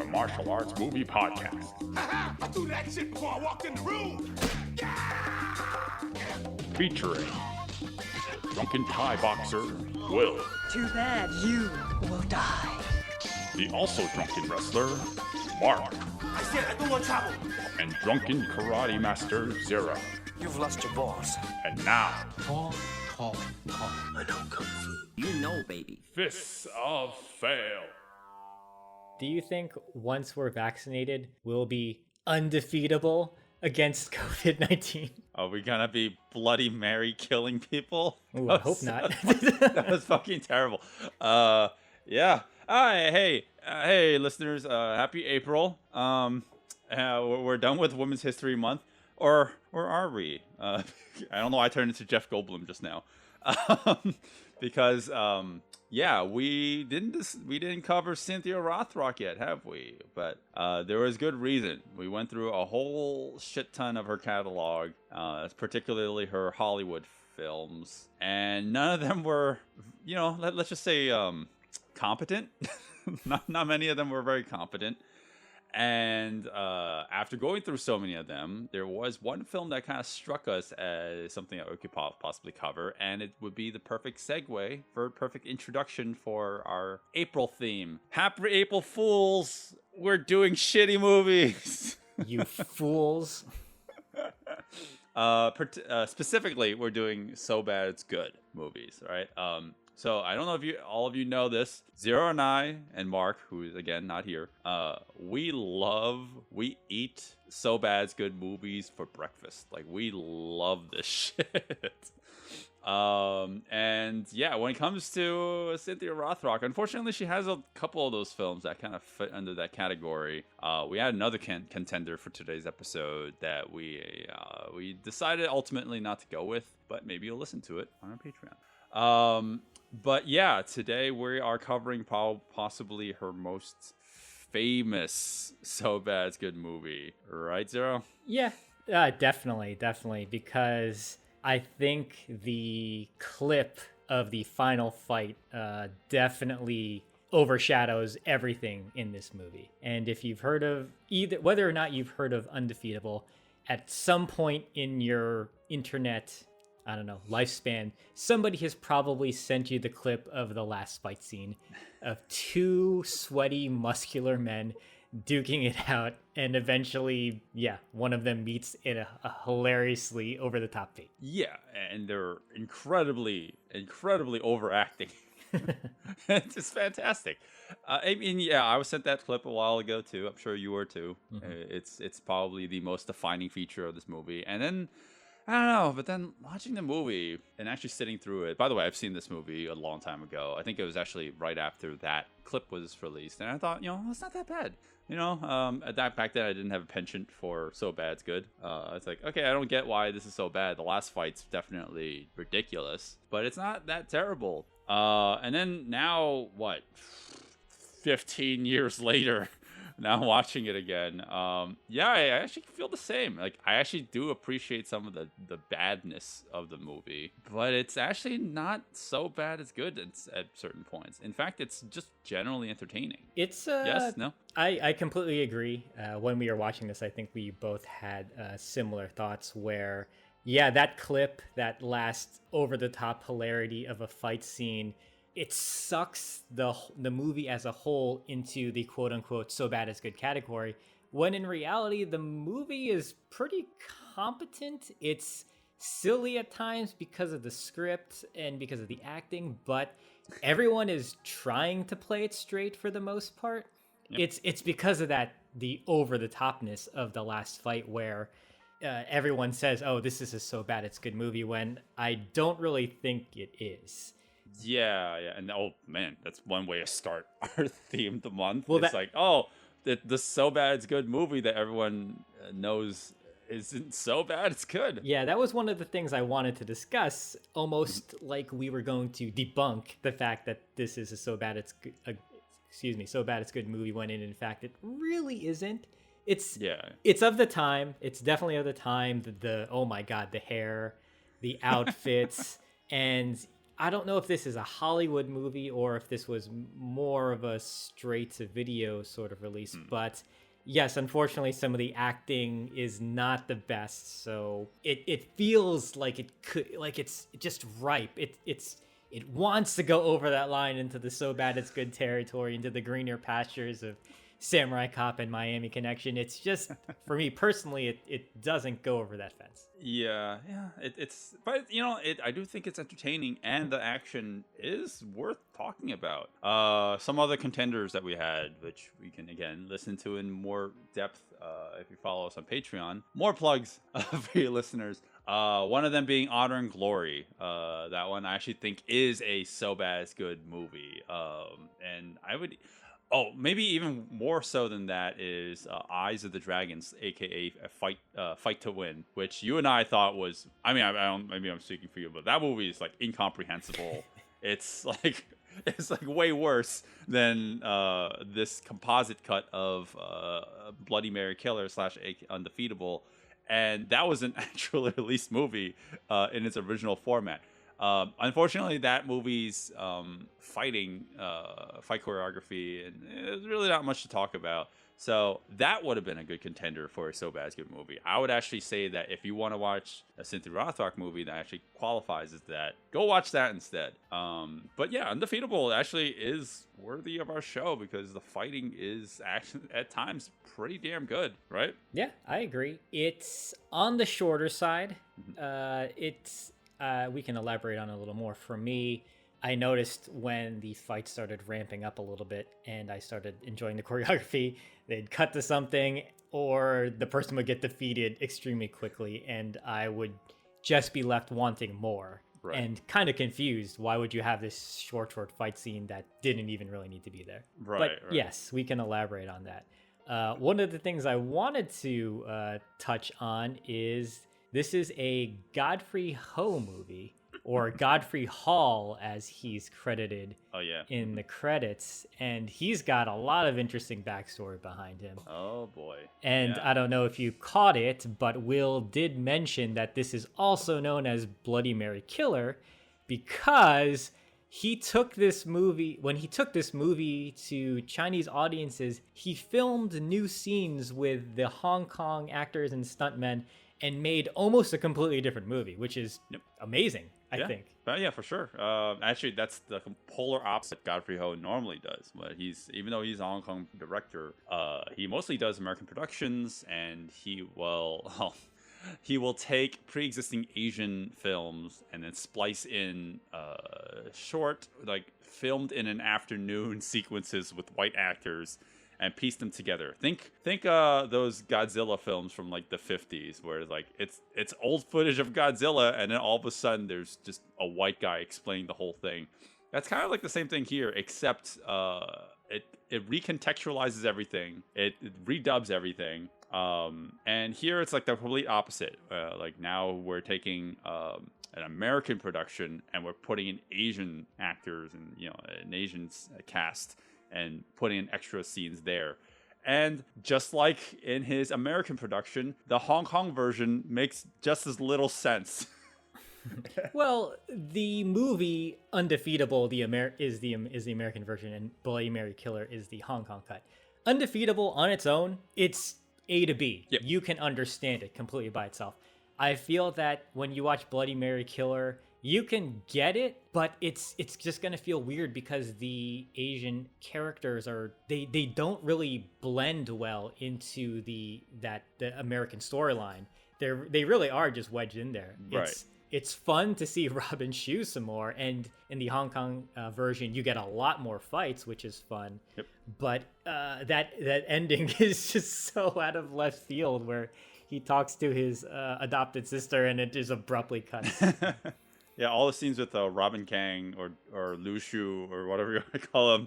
the Martial Arts Movie Podcast. I threw that shit before I walked in the room. Featuring drunken Thai boxer Will. Too bad you will die. The also drunken wrestler Mark. I said I don't want trouble. And drunken karate master Zero. You've lost your balls. And now, Call. I know Kung Fu. You know, baby. Fists of Fail. Do you think once we're vaccinated, we'll be undefeatable against COVID-19? Are we gonna be Bloody Mary killing people? Ooh, I hope not. That was fucking terrible. Yeah. Hey, listeners. Happy April. We're done with Women's History Month, or are we? I don't know. I turned into Jeff Goldblum just now, because we didn't cover Cynthia Rothrock yet, have we? But there was good reason. We went through a whole shit ton of her catalog, particularly her Hollywood films, and none of them were, let's just say, competent. not many of them were very competent. And after going through so many of them, there was one film that kind of struck us as something that we could possibly cover, and it would be the perfect segue for a perfect introduction for our April theme. Happy April Fools! We're doing shitty movies! You fools. Specifically, we're doing So Bad It's Good movies, right? So I don't know if all of you know this. Zero and I and Mark, who is again not here, we eat So Bad It's Good movies for breakfast. Like, we love this shit. And yeah, when it comes to Cynthia Rothrock, unfortunately, she has a couple of those films that kind of fit under that category. We had another contender for today's episode that we decided ultimately not to go with, but maybe you'll listen to it on our Patreon. But yeah, today we are covering possibly her most famous So Bad It's Good movie, right, Zero? Yeah, definitely, because I think the clip of the final fight definitely overshadows everything in this movie. And if you've heard of whether or not you've heard of Undefeatable, at some point in your internet, I don't know, lifespan, somebody has probably sent you the clip of the last fight scene of two sweaty, muscular men duking it out, and eventually, one of them meets in a hilariously over-the-top fate. Yeah, and they're incredibly overacting. It's just fantastic. I was sent that clip a while ago too. I'm sure you were too. Mm-hmm. It's probably the most defining feature of this movie. And then, I don't know, but then watching the movie and actually sitting through it. By the way, I've seen this movie a long time ago. I think it was actually right after that clip was released, and I thought, it's not that bad. Back then I didn't have a penchant for So Bad It's Good. It's like, okay, I don't get why this is so bad. The last fight's definitely ridiculous, but it's not that terrible. And then now, 15 years later, now watching it again, I actually feel the same. Like, I actually do appreciate some of the badness of the movie, but it's actually not so bad as good at certain points. In fact, it's just generally entertaining. It's yes, no, I completely agree. When we were watching this, I think we both had similar thoughts where, that clip, that last over-the-top hilarity of a fight scene, it sucks the movie as a whole into the quote-unquote So Bad It's Good category, when in reality, the movie is pretty competent. It's silly at times because of the script and because of the acting, but everyone is trying to play it straight for the most part. Yep. It's because of that, the over-the-topness of the last fight, where everyone says, oh, this is a So Bad It's Good movie, when I don't really think it is. Yeah, and oh man, that's one way to start our theme of the month. Well, it's the So Bad It's Good movie that everyone knows isn't so bad it's good. Yeah, that was one of the things I wanted to discuss, almost like we were going to debunk the fact that this is a So Bad It's Good movie, when in fact it really isn't. It's of the time. It's definitely of the time. The oh my god, the hair, the outfits, and I don't know if this is a Hollywood movie or if this was more of a straight to video sort of release, but yes, unfortunately, some of the acting is not the best. So it feels like it's just ripe. It wants to go over that line into the so bad it's good territory, into the greener pastures of Samurai Cop and Miami Connection. It's just, for me personally, it doesn't go over that fence. Yeah. But I do think it's entertaining, and the action is worth talking about. Some other contenders that we had, which we can again listen to in more depth if you follow us on Patreon. More plugs for your listeners. One of them being Honor and Glory. That one I actually think is a so bad it's good movie. And I would. Oh, maybe even more so than that is Eyes of the Dragons, aka Fight to Win, which you and I thought was. I mean, I don't. Maybe I'm speaking for you, but that movie is like incomprehensible. It's like way worse than this composite cut of Bloody Mary Killer / Undefeatable, and that was an actual release movie in its original format. Unfortunately, that movie's fight choreography, and there's really not much to talk about. So that would have been a good contender for a so bad it's good movie. I would actually say that if you want to watch a Cynthia Rothrock movie that actually qualifies as that, go watch that instead. But yeah, Undefeatable actually is worthy of our show because the fighting is actually at times pretty damn good, right? Yeah, I agree. It's on the shorter side. We can elaborate on it a little more. For me, I noticed when the fight started ramping up a little bit and I started enjoying the choreography, they'd cut to something or the person would get defeated extremely quickly and I would just be left wanting more. Right. And kind of confused. Why would you have this short fight scene that didn't even really need to be there? But yes, we can elaborate on that. One of the things I wanted to touch on is this is a Godfrey Ho movie, or Godfrey Hall as he's credited in the credits. And he's got a lot of interesting backstory behind him. Oh, boy. And I don't know if you caught it, but Will did mention that this is also known as Bloody Mary Killer because he took this movie, when he took this movie to Chinese audiences, he filmed new scenes with the Hong Kong actors and stuntmen and made almost a completely different movie, which is amazing, I think. Yeah, for sure. Actually, that's the polar opposite Godfrey Ho normally does. But even though he's a Hong Kong director, he mostly does American productions, and he will take pre-existing Asian films and then splice in short, like filmed in an afternoon sequences with white actors and piece them together. Think those Godzilla films from like the 50s where like it's old footage of Godzilla and then all of a sudden there's just a white guy explaining the whole thing. That's kind of like the same thing here, except it recontextualizes everything. It redubs everything. And here it's like the complete opposite. Like now we're taking an American production and we're putting in Asian actors and an Asian cast and putting in extra scenes there. And just like in his American production, the Hong Kong version makes just as little sense. Well, the movie Undefeatable is the American version, and Bloody Mary Killer is the Hong Kong cut. Undefeatable on its own, it's A to B. Yep. You can understand it completely by itself. I feel that when you watch Bloody Mary Killer, you can get it, but it's just gonna feel weird because the Asian characters they don't really blend well into the American storyline. They really are just wedged in there. Right. It's fun to see Robin Shue some more, and in the Hong Kong version, you get a lot more fights, which is fun. Yep. But that ending is just so out of left field, where he talks to his adopted sister, and it just abruptly cuts. Yeah, all the scenes with Robin Kang or Lu Shu or whatever you want to call him,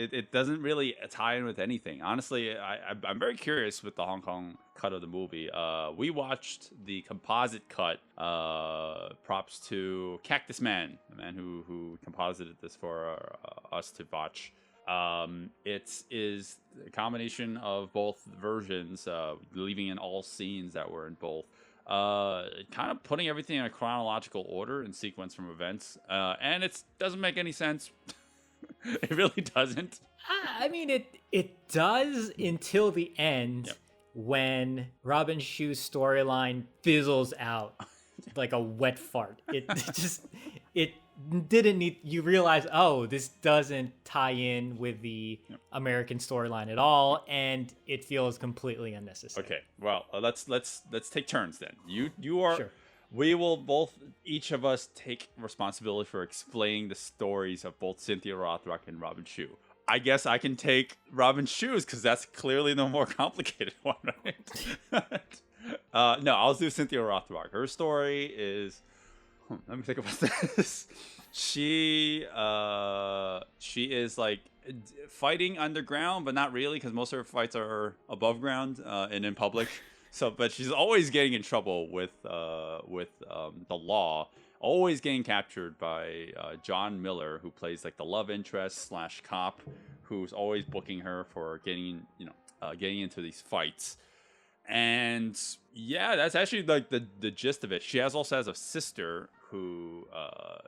it doesn't really tie in with anything. Honestly, I'm very curious with the Hong Kong cut of the movie. We watched the composite cut. Props to Cactus Man, the man who composited this for us to watch. It is a combination of both versions, leaving in all scenes that were in both. kind of putting everything in a chronological order and sequence from events. And it doesn't make any sense. It really doesn't. I mean, it does until the end. Yep. When Robin Shu's storyline fizzles out like a wet fart. It didn't need, you realize, oh, this doesn't tie in with the American storyline at all, and it feels completely unnecessary. Okay, well, let's take turns then. You are Sure. We will each of us take responsibility for explaining the stories of both Cynthia Rothrock and Robin Shu. I guess I can take Robin Shu's because that's clearly the more complicated one, right? No, I'll do Cynthia Rothrock. Her story is, let me think about this. She is like fighting underground, but not really because most of her fights are above ground and in public. So, but she's always getting in trouble with the law. Always getting captured by John Miller, who plays like the love interest / cop, who's always booking her for getting into these fights. And yeah, that's actually like the gist of it. She also has a sister who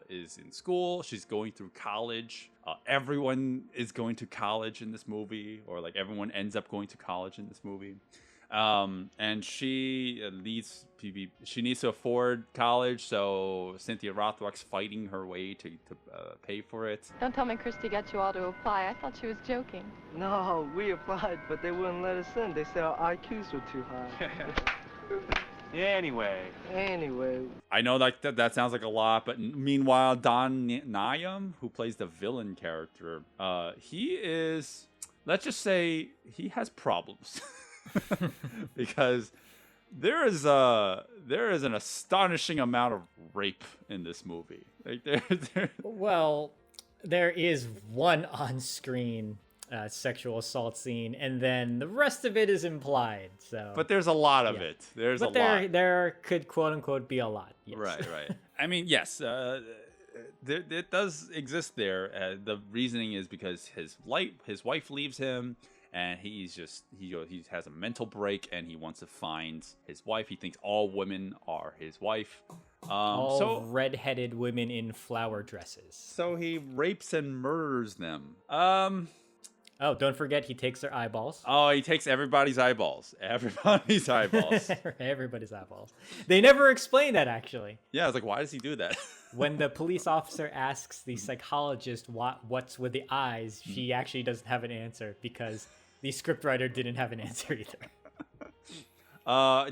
is in school. She's going through college. Everyone is going to college in this movie, or like everyone ends up going to college in this movie. And she needs to afford college, so Cynthia Rothrock's fighting her way to pay for it. Don't tell me Christy got you all to apply. I thought she was joking. No, we applied, but they wouldn't let us in. They said our IQs were too high. Anyway. I know that sounds like a lot, but meanwhile, Don Nyam, who plays the villain character, he is, let's just say, he has problems. Because there is an astonishing amount of rape in this movie. Like Well, there is one on-screen sexual assault scene, and then the rest of it is implied. So, but there's a lot of it. There's but a lot. There could quote unquote be a lot. Yes. Right. I mean, yes. It does exist there. The reasoning is because his wife leaves him. And he has a mental break, and he wants to find his wife. He thinks all women are his wife. All redheaded women in flower dresses. So he rapes and murders them. Oh, don't forget he takes their eyeballs. Oh, he takes everybody's eyeballs. Everybody's eyeballs. Everybody's eyeballs. They never explain that, actually. Yeah, I was like, why does he do that? When the police officer asks the psychologist what's with the eyes, she actually doesn't have an answer because the scriptwriter didn't have an answer either.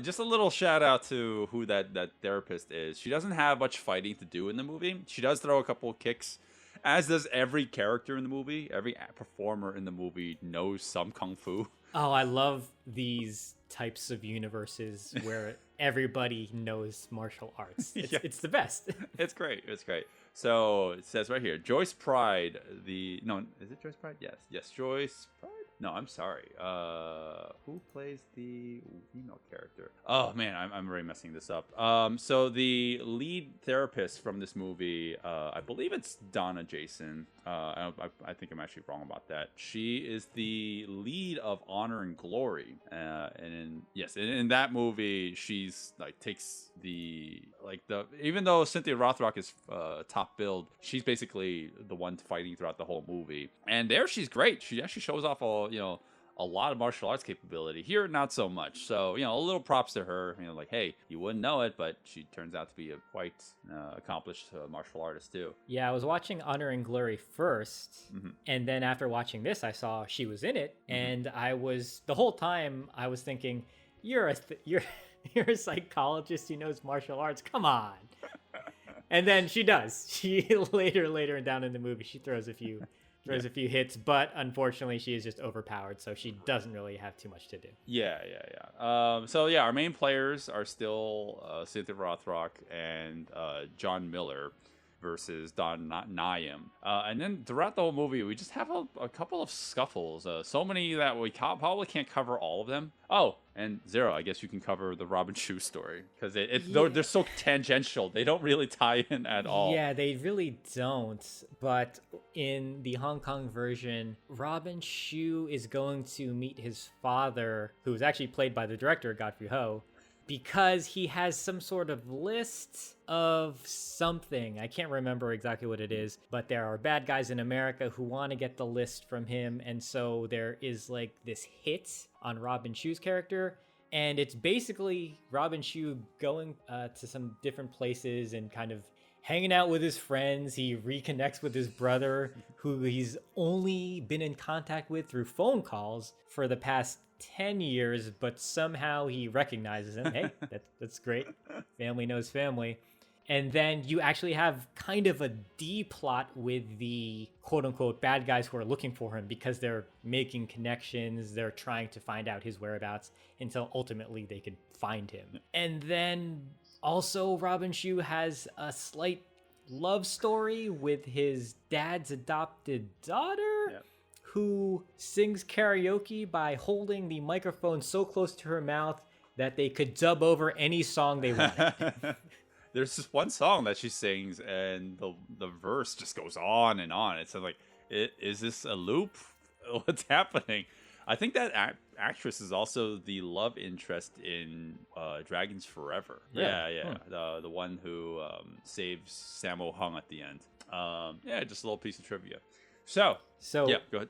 Just a little shout out to who that therapist is. She doesn't have much fighting to do in the movie. She does throw a couple of kicks, as does every character in the movie. Every performer in the movie knows some kung fu. Oh, I love these types of universes where everybody knows martial arts. It's the best. It's great. So it says right here, Joyce Pride. Is it Joyce Pride? Yes, Joyce Pride. No, I'm sorry. Who plays the female character? Oh man, I'm really messing this up. So the lead therapist from this movie, I believe it's Donna Jason. I think I'm actually wrong about that. She is the lead of Honor and Glory, and in that movie, she's like takes even though Cynthia Rothrock is top billed, she's basically the one fighting throughout the whole movie. And there, she's great. She actually shows off a lot of martial arts capability. Here, not so much. So, a little props to her. Like, hey, you wouldn't know it, but she turns out to be a quite accomplished martial artist too. Yeah, I was watching Honor and Glory first, and then after watching this, I saw she was in it, and the whole time I was thinking, you're a psychologist who knows martial arts. Come on. And then she does. She later down in the movie, she throws a few hits, but unfortunately she is just overpowered, so she doesn't really have too much to do. Yeah. Our main players are still Cynthia Rothrock and John Miller versus Don Nyam. And then throughout the whole movie, we just have a couple of scuffles. So many that we probably can't cover all of them. Oh, and Zero, I guess you can cover the Robin Shu story, because they're so tangential. They don't really tie in at all. Yeah, they really don't. But in the Hong Kong version, Robin Shu is going to meet his father, who is actually played by the director, Godfrey Ho. because he has some sort of list of something. I can't remember exactly what it is, but there are bad guys in America who want to get the list from him. And so there is like this hit on Robin Shu's character. And it's basically Robin Shu going to some different places and kind of hanging out with his friends. He reconnects with his brother, who he's only been in contact with through phone calls for the past 10 years, but somehow he recognizes him. Hey, that's great. Family knows family. And then you actually have kind of a D plot with the quote unquote bad guys who are looking for him because they're making connections. They're trying to find out his whereabouts until ultimately they could find him. And then also Robin Shu has a slight love story with his dad's adopted daughter, who sings karaoke by holding the microphone so close to her mouth that they could dub over any song they wanted. There's this one song that she sings, and the verse just goes on and on. It's like, is this a loop? What's happening? I think that actress is also the love interest in Dragons Forever. Yeah. The one who saves Sammo Hung at the end. Just a little piece of trivia. So yeah, go ahead.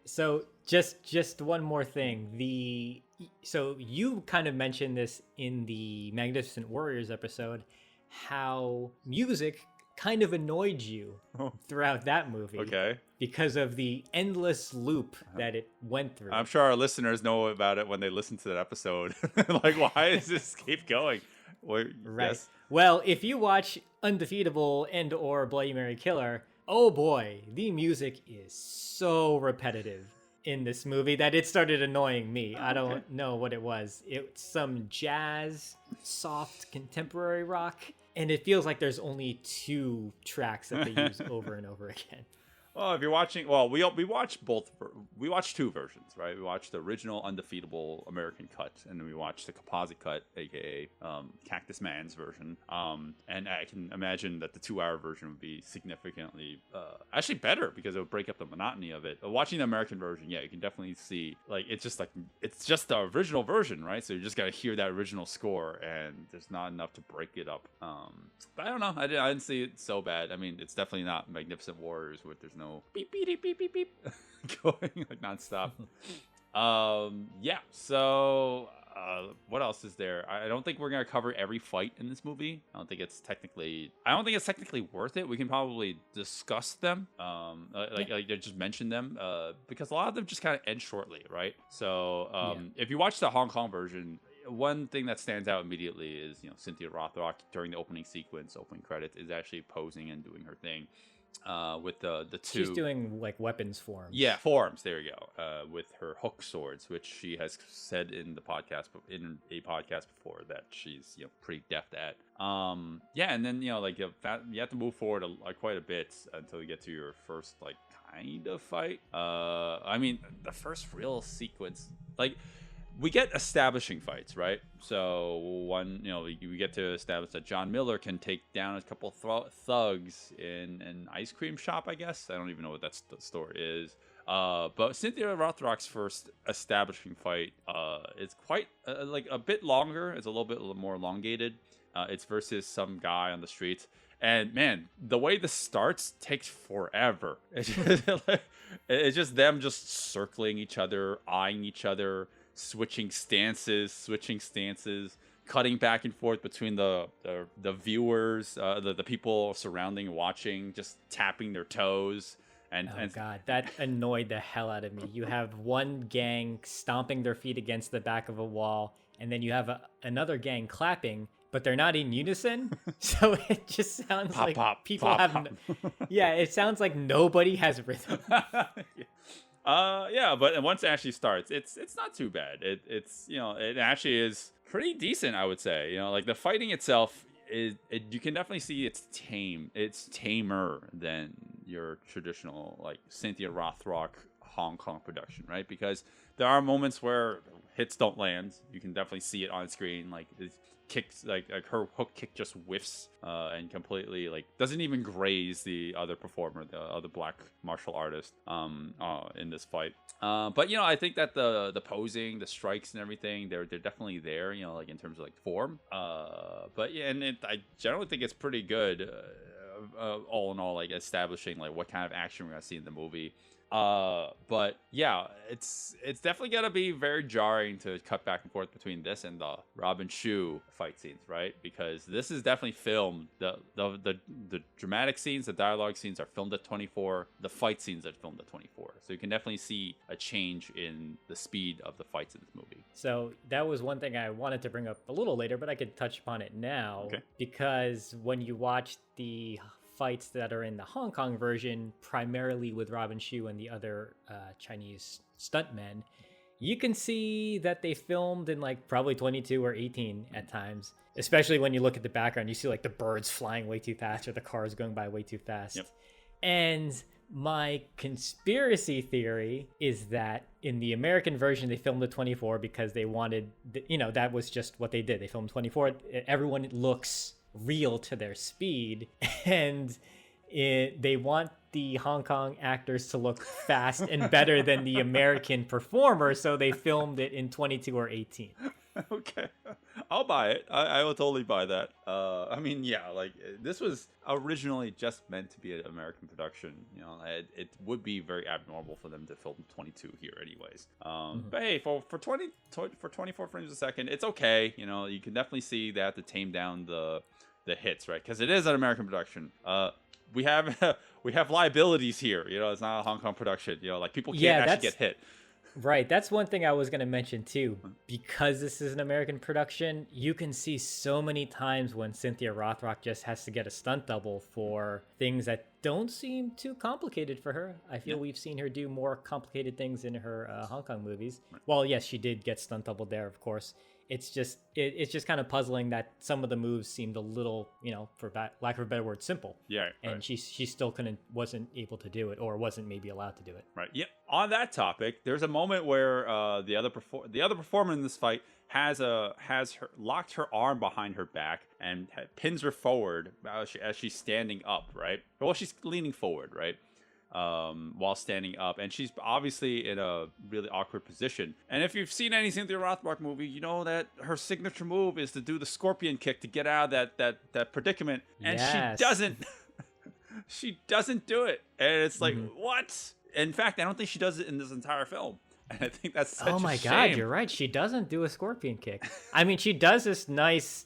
So just one more thing. So you kind of mentioned this in the Magnificent Warriors episode, how music kind of annoyed you throughout that movie. Okay. Because of the endless loop that it went through. I'm sure our listeners know about it when they listen to that episode. Like, why does this keep going? Right. Yes. Well, if you watch Undefeatable and or Bloody Mary Killer, oh boy, the music is so repetitive in this movie that it started annoying me. I don't know what it was. It's some jazz, soft, contemporary rock, and it feels like there's only 2 tracks that they use over and over again. Well, if you're watching, we watched both. We watched 2 versions, right? We watched the original Undefeatable American cut, and then we watched the composite cut, aka Cactus Man's version. And I can imagine that the 2-hour version would be significantly actually better because it would break up the monotony of it. Watching the American version, you can definitely see it's just the original version, right? So you just gotta hear that original score, and there's not enough to break it up. But I don't know. I didn't see it so bad. I mean, it's definitely not Magnificent Warriors with there's no beep beep beep beep beep going like nonstop. So what else is there? I don't think we're gonna cover every fight in this movie. I don't think it's technically worth it. We can probably discuss them, like I just mentioned them, because a lot of them just kind of end shortly, right? So if you watch the Hong Kong version, one thing that stands out immediately is Cynthia Rothrock during the opening credits is actually posing and doing her thing. With the 2, she's doing like weapons forms. Yeah, forms. There you go. With her hook swords, which she has said in a podcast before that she's pretty deft at. And then you have to move forward quite a bit until you get to your first kind of fight. I mean, the first real sequence, we get establishing fights, right? So we get to establish that John Miller can take down a couple thugs in an ice cream shop, I guess. I don't even know what that store is. But Cynthia Rothrock's first establishing fight is quite a bit longer. It's a little bit more elongated. It's versus some guy on the streets. And man, the way this starts takes forever. It's just them just circling each other, eyeing each other, switching stances, cutting back and forth between the viewers, the people surrounding, watching, just tapping their toes. God, that annoyed the hell out of me. You have one gang stomping their feet against the back of a wall, and then you have another gang clapping, but they're not in unison. So it just sounds people have. It sounds like nobody has rhythm. But once it actually starts, it's not too bad. It actually is pretty decent, I would say. The fighting itself you can definitely see it's tame. It's tamer than your traditional Cynthia Rothrock Hong Kong production, right? Because there are moments where hits don't land. You can definitely see it on screen. Like it kicks, like her hook kick just whiffs and completely like doesn't even graze the other performer, the other black martial artist in this fight. But you know, I think that the posing, the strikes, and everything, they're definitely there. You know, like in terms of like form. But yeah, and I generally think it's pretty good. All in all, like establishing like what kind of action we're gonna see in the movie. But yeah, it's definitely gonna be very jarring to cut back and forth between this and the Robin Shu fight scenes, right? Because this is definitely filmed. The dramatic scenes, the dialogue scenes are filmed at 24. The fight scenes are filmed at 24. So you can definitely see a change in the speed of the fights in this movie. So that was one thing I wanted to bring up a little later, but I could touch upon it now. Okay. Because when you watch the fights that are in the Hong Kong version, primarily with Robin Shu and the other Chinese stuntmen, you can see that they filmed in like probably 22 or 18 at times, especially when you look at the background. You see like the birds flying way too fast or the cars going by way too fast. Yep. And my conspiracy theory is that in the American version, they filmed at 24 because they wanted, that was just what they did. They filmed 24. Everyone looks real to their speed, and they want the Hong Kong actors to look fast and better than the American performer, so they filmed it in 22 or 18. Okay, I'll buy it. I will totally buy that. I mean, yeah, like this was originally just meant to be an American production. You know, it would be very abnormal for them to film 22 here, anyways. But hey, for 24 frames a second, it's okay. You know, you can definitely see they have to tame down the hits, right? Because it is an American production. We have liabilities here. You know, it's not a Hong Kong production. You know, like people can't actually get hit. Right, that's one thing I was going to mention too. Because this is an American production, you can see so many times when Cynthia Rothrock just has to get a stunt double for things that don't seem too complicated for her. I feel we've seen her do more complicated things in her Hong Kong movies. Well, yes, she did get stunt doubled there, of course. It's just kind of puzzling that some of the moves seemed a little, for lack of a better word, simple. Yeah. And right. she still wasn't able to do it, or wasn't maybe allowed to do it. Right. Yep. On that topic, there's a moment where the other performer in this fight has locked her arm behind her back and pins her forward as she's standing up. Right. Well, she's leaning forward. Right. While standing up, and she's obviously in a really awkward position. And if you've seen any Cynthia Rothrock movie, you know that her signature move is to do the scorpion kick to get out of that predicament, and yes. she doesn't do it, and it's like what? In fact, I don't think she does it in this entire film. And I think that's such oh my a shame. God, you're right. She doesn't do a scorpion kick. I mean, she does this nice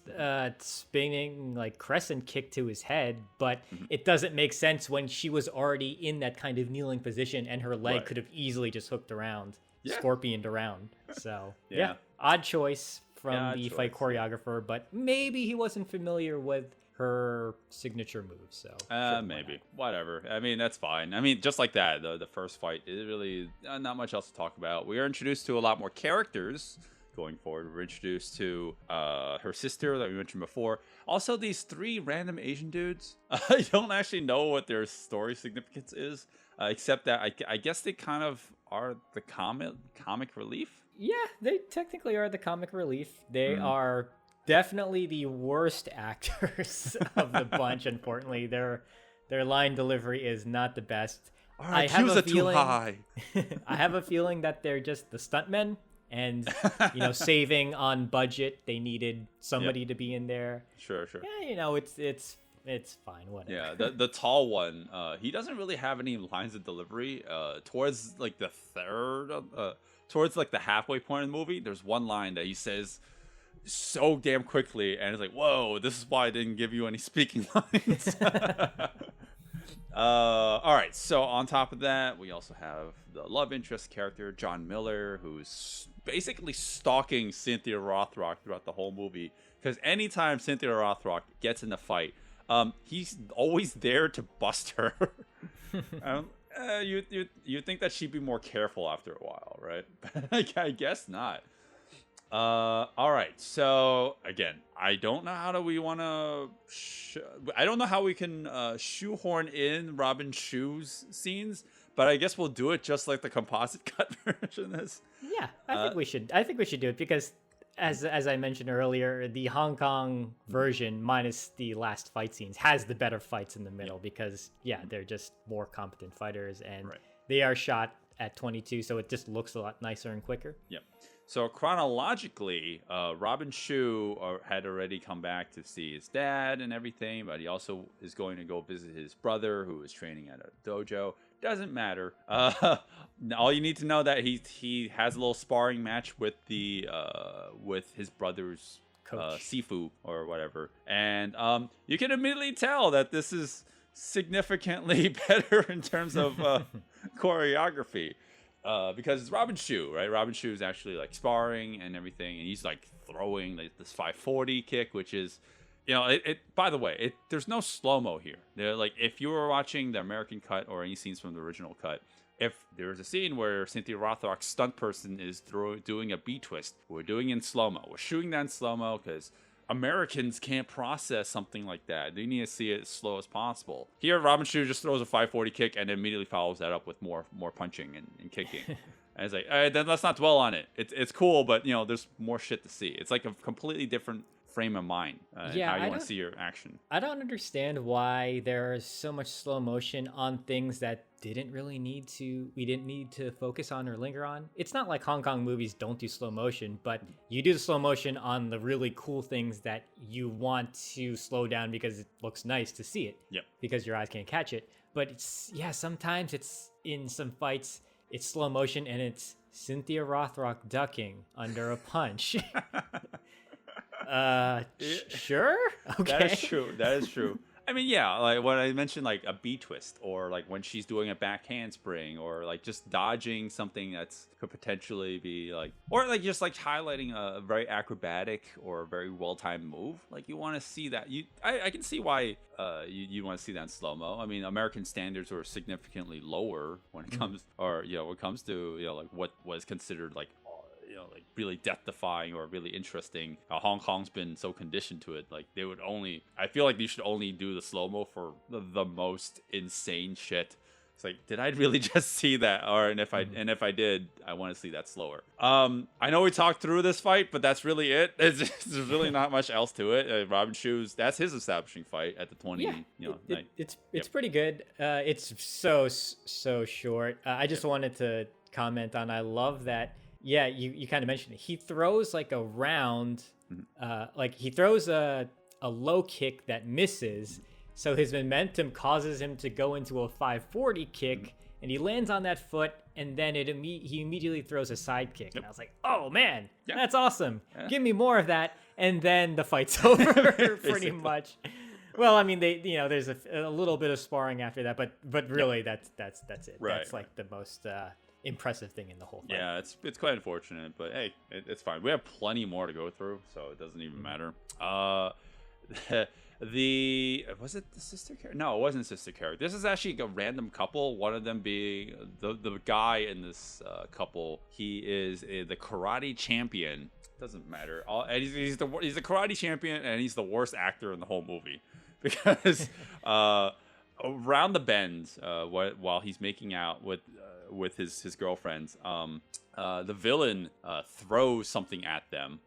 spinning like crescent kick to his head, but it doesn't make sense when she was already in that kind of kneeling position and her leg could have easily just hooked around, scorpioned around. So yeah, odd choice from the fight choreographer, but maybe he wasn't familiar with her signature moves, so maybe whatever. I mean, that's fine. I mean, just like that, the first fight is really not much else to talk about. We are introduced to a lot more characters going forward. We're introduced to her sister that we mentioned before. Also, these 3 random Asian dudes. I don't actually know what their story significance is, except that I guess they kind of are the comic relief. Yeah, they technically are the comic relief. They are definitely the worst actors of the bunch. Unfortunately, their line delivery is not the best. I have a feeling too high. I have a feeling that they're just the stuntmen, and saving on budget, they needed somebody to be in there. Sure. Yeah, it's fine. Whatever. Yeah, the tall one, he doesn't really have any lines of delivery. Towards like the towards like the halfway point of the movie, there's one line that he says so damn quickly, and it's like, whoa, this is why I didn't give you any speaking lines. All right, so on top of that, we also have the love interest character, John Miller, who's basically stalking Cynthia Rothrock throughout the whole movie, because anytime Cynthia Rothrock gets in a fight, he's always there to bust her. You think that she'd be more careful after a while, right? I guess not. All right. So again, I don't know how we want to. I don't know how we can shoehorn in Robin Shu's scenes, but I guess we'll do it just like the composite cut version is. Yeah, I think we should. I think we should do it because, as I mentioned earlier, the Hong Kong version minus the last fight scenes has the better fights in the middle because they're just more competent fighters and they are shot at 22, so it just looks a lot nicer and quicker. Yep. So chronologically, Robin Shu had already come back to see his dad and everything, but he also is going to go visit his brother who is training at a dojo. Doesn't matter. All you need to know that he has a little sparring match with with his brother's coach, Sifu or whatever, and you can immediately tell that this is significantly better in terms of choreography. Because it's Robin Shu, right? Robin Shu is actually like sparring and everything, and he's like throwing like this 540 kick, which is, by the way, there's no slow-mo here. They're like, if you were watching the American cut or any scenes from the original cut, if there's a scene where Cynthia Rothrock's stunt person is doing a B-twist, we're doing it in slow-mo. We're shooting that in slow-mo because Americans can't process something like that. They need to see it as slow as possible. Here, Robin Shu just throws a 540 kick and immediately follows that up with more punching and kicking. And it's like, all right, then let's not dwell on it. It's cool, but there's more shit to see. It's like a completely different frame of mind how you want to see your action. I don't understand why there's so much slow motion on things that we didn't need to focus on or linger on. It's not like Hong Kong movies don't do slow motion, but you do the slow motion on the really cool things that you want to slow down because it looks nice to see it. Yep. Because your eyes can't catch it. But sometimes it's in some fights, it's slow motion and it's Cynthia Rothrock ducking under a punch. Sure. Okay. That is true. I mean, yeah, like when I mentioned like a B twist or like when she's doing a back handspring or like just dodging something that's could potentially be like, or like just like highlighting a very acrobatic or very well-timed move. Like you want to see that. I can see why you want to see that in slow-mo. I mean, American standards are significantly lower when it comes when it comes to like what was considered like like really death-defying or really interesting. Hong Kong's been so conditioned to it. Like I feel like they should only do the slow-mo for the most insane shit. It's like, did I really just see that? And if I did, I want to see that slower. I know we talked through this fight, but that's really it. There's really not much else to it. Robin Shu's, that's his establishing fight at the 20. Yeah, it's pretty good. It's so short. I just wanted to comment on. I love that. Yeah, you kind of mentioned it. He throws like a round, like he throws a low kick that misses. So his momentum causes him to go into a 540 kick, and he lands on that foot, and then he immediately throws a side kick. Yep. And I was like, oh man, that's awesome. Yeah. Give me more of that. And then the fight's over pretty much. Well, I mean, there's a little bit of sparring after that, but really that's it. Right. That's like the most impressive thing in the whole fight. Yeah, it's quite unfortunate, but hey, it's fine. We have plenty more to go through, so it doesn't even matter. Was it the sister character? No, it wasn't sister character. This is actually a random couple. One of them being the guy in this couple. He is the karate champion. Doesn't matter. And he's the karate champion, and he's the worst actor in the whole movie because around the bend, while he's making out with his girlfriends, the villain throws something at them,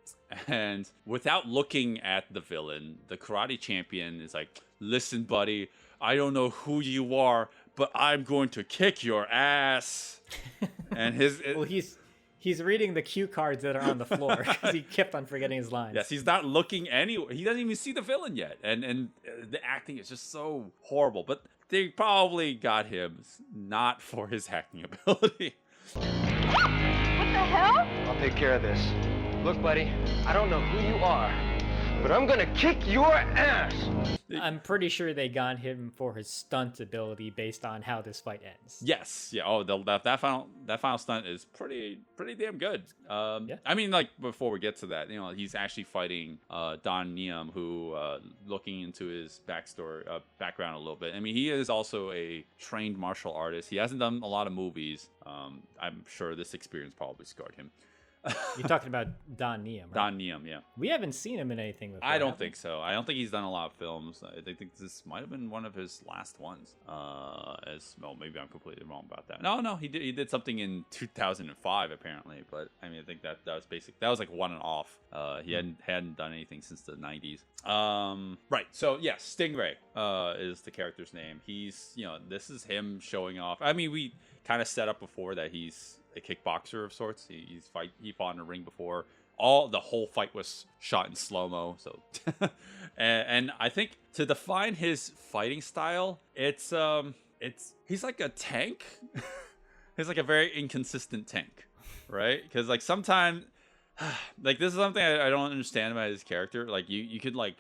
and without looking at the villain, the karate champion is like, listen buddy, I don't know who you are, but I'm going to kick your ass. And he's reading the cue cards that are on the floor because he kept on forgetting his lines. Yes, he's not looking anywhere. He doesn't even see the villain yet, and the acting is just so horrible. But they probably got him not for his acting ability. What the hell? I'll take care of this. Look, buddy, I don't know who you are, but I'm gonna kick your ass. I'm pretty sure they got him for his stunt ability based on how this fight ends. Yes, yeah. Oh, that final stunt is pretty damn good. Yeah. I mean, like before we get to that, he's actually fighting Don Neum, who looking into his background a little bit. I mean, he is also a trained martial artist. He hasn't done a lot of movies. I'm sure this experience probably scarred him. You're talking about Don Neum, right? Don Neum, yeah. We haven't seen him in anything before. I don't have we? think so. I don't think he's done a lot of films. I think this might have been one of his last ones. Maybe I'm completely wrong about that. No, he did something in 2005 apparently. But I mean, I think that was basic. That was like one and off. He hadn't done anything since the 90s. Right. So yes, Stingray is the character's name. He's this is him showing off. I mean, we kind of set up before that he's a kickboxer of sorts. He fought in a ring before. The whole fight was shot in slow-mo. So and I think to define his fighting style, he's like a tank. He's like a very inconsistent tank, right? Because like sometimes like this is something I don't understand about his character. Like you could like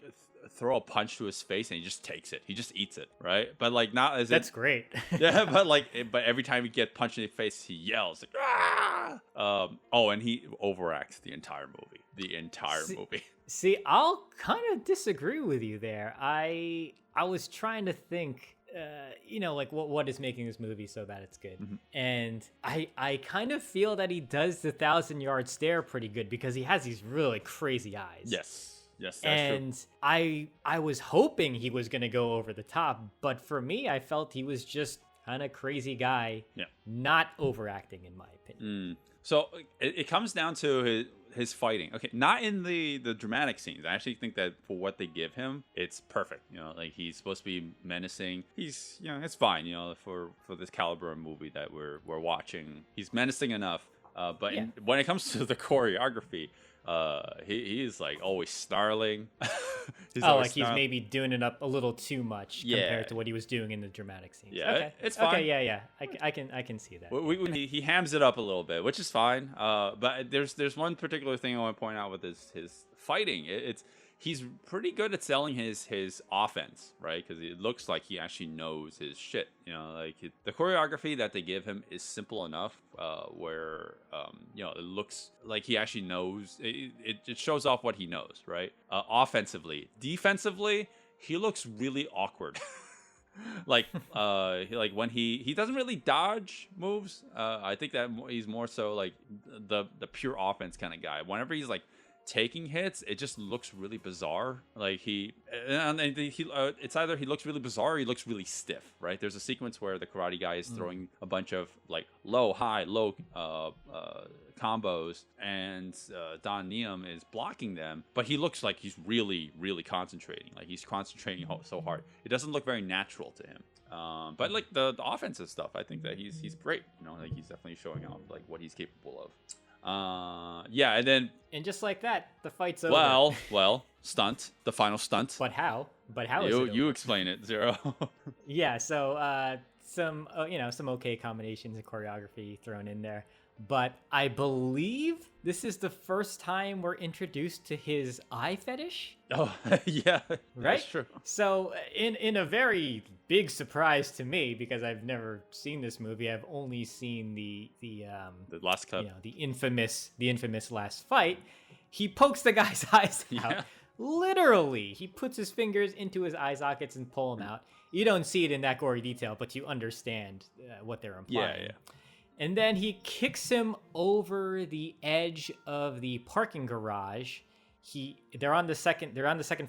throw a punch to his face and he just takes it. He just eats it, right? But like not as that's great. Yeah, but every time he get punched in the face, he yells like ah. And he overacts the entire movie. See, I'll kind of disagree with you there. I was trying to think, like what is making this movie so that it's good, and I kind of feel that he does the 1,000-yard stare pretty good because he has these really crazy eyes. Yes, that's and true. I was hoping he was gonna go over the top, but for me, I felt he was just kind of crazy guy, not overacting in my opinion. So it comes down to his fighting. Okay, not in the dramatic scenes. I actually think that for what they give him, it's perfect. Like he's supposed to be menacing. He's it's fine. For this caliber of movie that we're watching, he's menacing enough. But when it comes to the choreography, he is like always snarling. He's maybe doing it up a little too much compared to what he was doing in the dramatic scenes. Yeah, okay. It's fine. Okay, yeah. I can see that. He hams it up a little bit, which is fine. But there's one particular thing I want to point out with his fighting. He's pretty good at selling his offense, right? Because it looks like he actually knows his shit. The choreography that they give him is simple enough, where it looks like he actually knows. It shows off what he knows, right? Offensively, defensively, he looks really awkward. like when he doesn't really dodge moves. I think that he's more so like the pure offense kind of guy. Whenever he's like taking hits, it just looks really bizarre. Like it's either he looks really bizarre or he looks really stiff, right? There's a sequence where the karate guy is throwing a bunch of like low combos, and Don Neum is blocking them, but he looks like he's really, really concentrating. Like he's concentrating so hard. It doesn't look very natural to him. But like the offensive stuff, I think that he's great. Like he's definitely showing off like what he's capable of. And just like that, the fight's over. Well, stunt, the final stunt. But how is it you explain it, Zero. Yeah, so some okay combinations of choreography thrown in there, but I believe this is the first time we're introduced to his eye fetish. Oh, yeah, right. That's true. So in a very big surprise to me, because I've never seen this movie, I've only seen the last cut, the infamous last fight. He pokes the guy's eyes out. Yeah. Literally, he puts his fingers into his eye sockets and pull them out. You don't see it in that gory detail, but you understand what they're implying. Yeah. And then he kicks him over the edge of the parking garage. They're on the second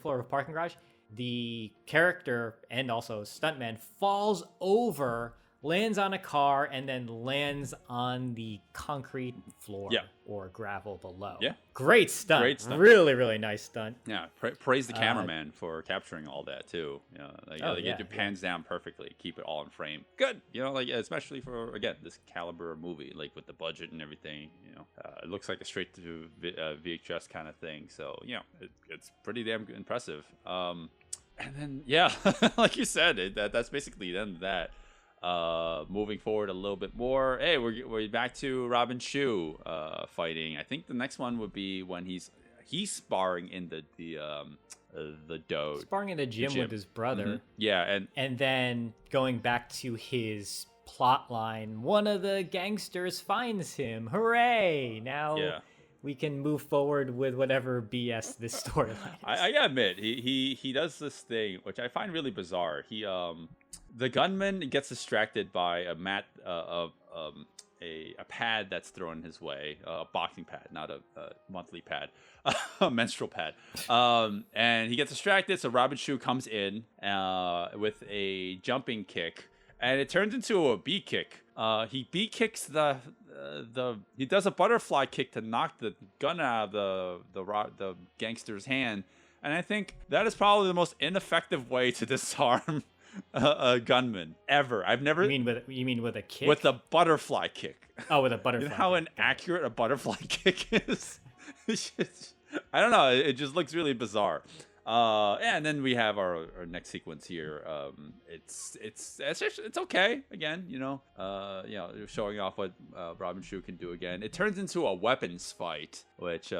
floor of a parking garage. The character and also stuntman falls over, lands on a car, and then lands on the concrete floor or gravel below. Yeah. Great stunt. Really, really nice stunt. Yeah. Praise the cameraman for capturing all that too. They get your pans down perfectly, keep it all in frame. Good. Especially for, again, this caliber of movie, like with the budget and everything. It looks like a straight to VHS kind of thing. So it's pretty damn impressive. And then like you said, that's basically the end of that. Moving forward a little bit more. Hey, we're back to Robin Shou fighting. I think the next one would be when he's sparring in the dojo. Sparring in the gym with his brother. Mm-hmm. Yeah, and then going back to his plot line, one of the gangsters finds him. Hooray! Now we can move forward with whatever BS this storyline is. I gotta admit, he does this thing which I find really bizarre. The gunman gets distracted by a a pad that's thrown his way, a boxing pad, not a monthly pad, a menstrual pad. And he gets distracted, so Robin Shou comes in with a jumping kick, and it turns into a B kick. He B kicks he does a butterfly kick to knock the gun out of the gangster's hand, and I think that is probably the most ineffective way to disarm a gunman ever. I've never. You mean with a kick? With a butterfly kick. Oh, with a butterfly. You know how inaccurate a butterfly kick is? I don't know. It just looks really bizarre. And then we have our next sequence here. It's okay again. Showing off what Robin Shou can do again. It turns into a weapons fight, which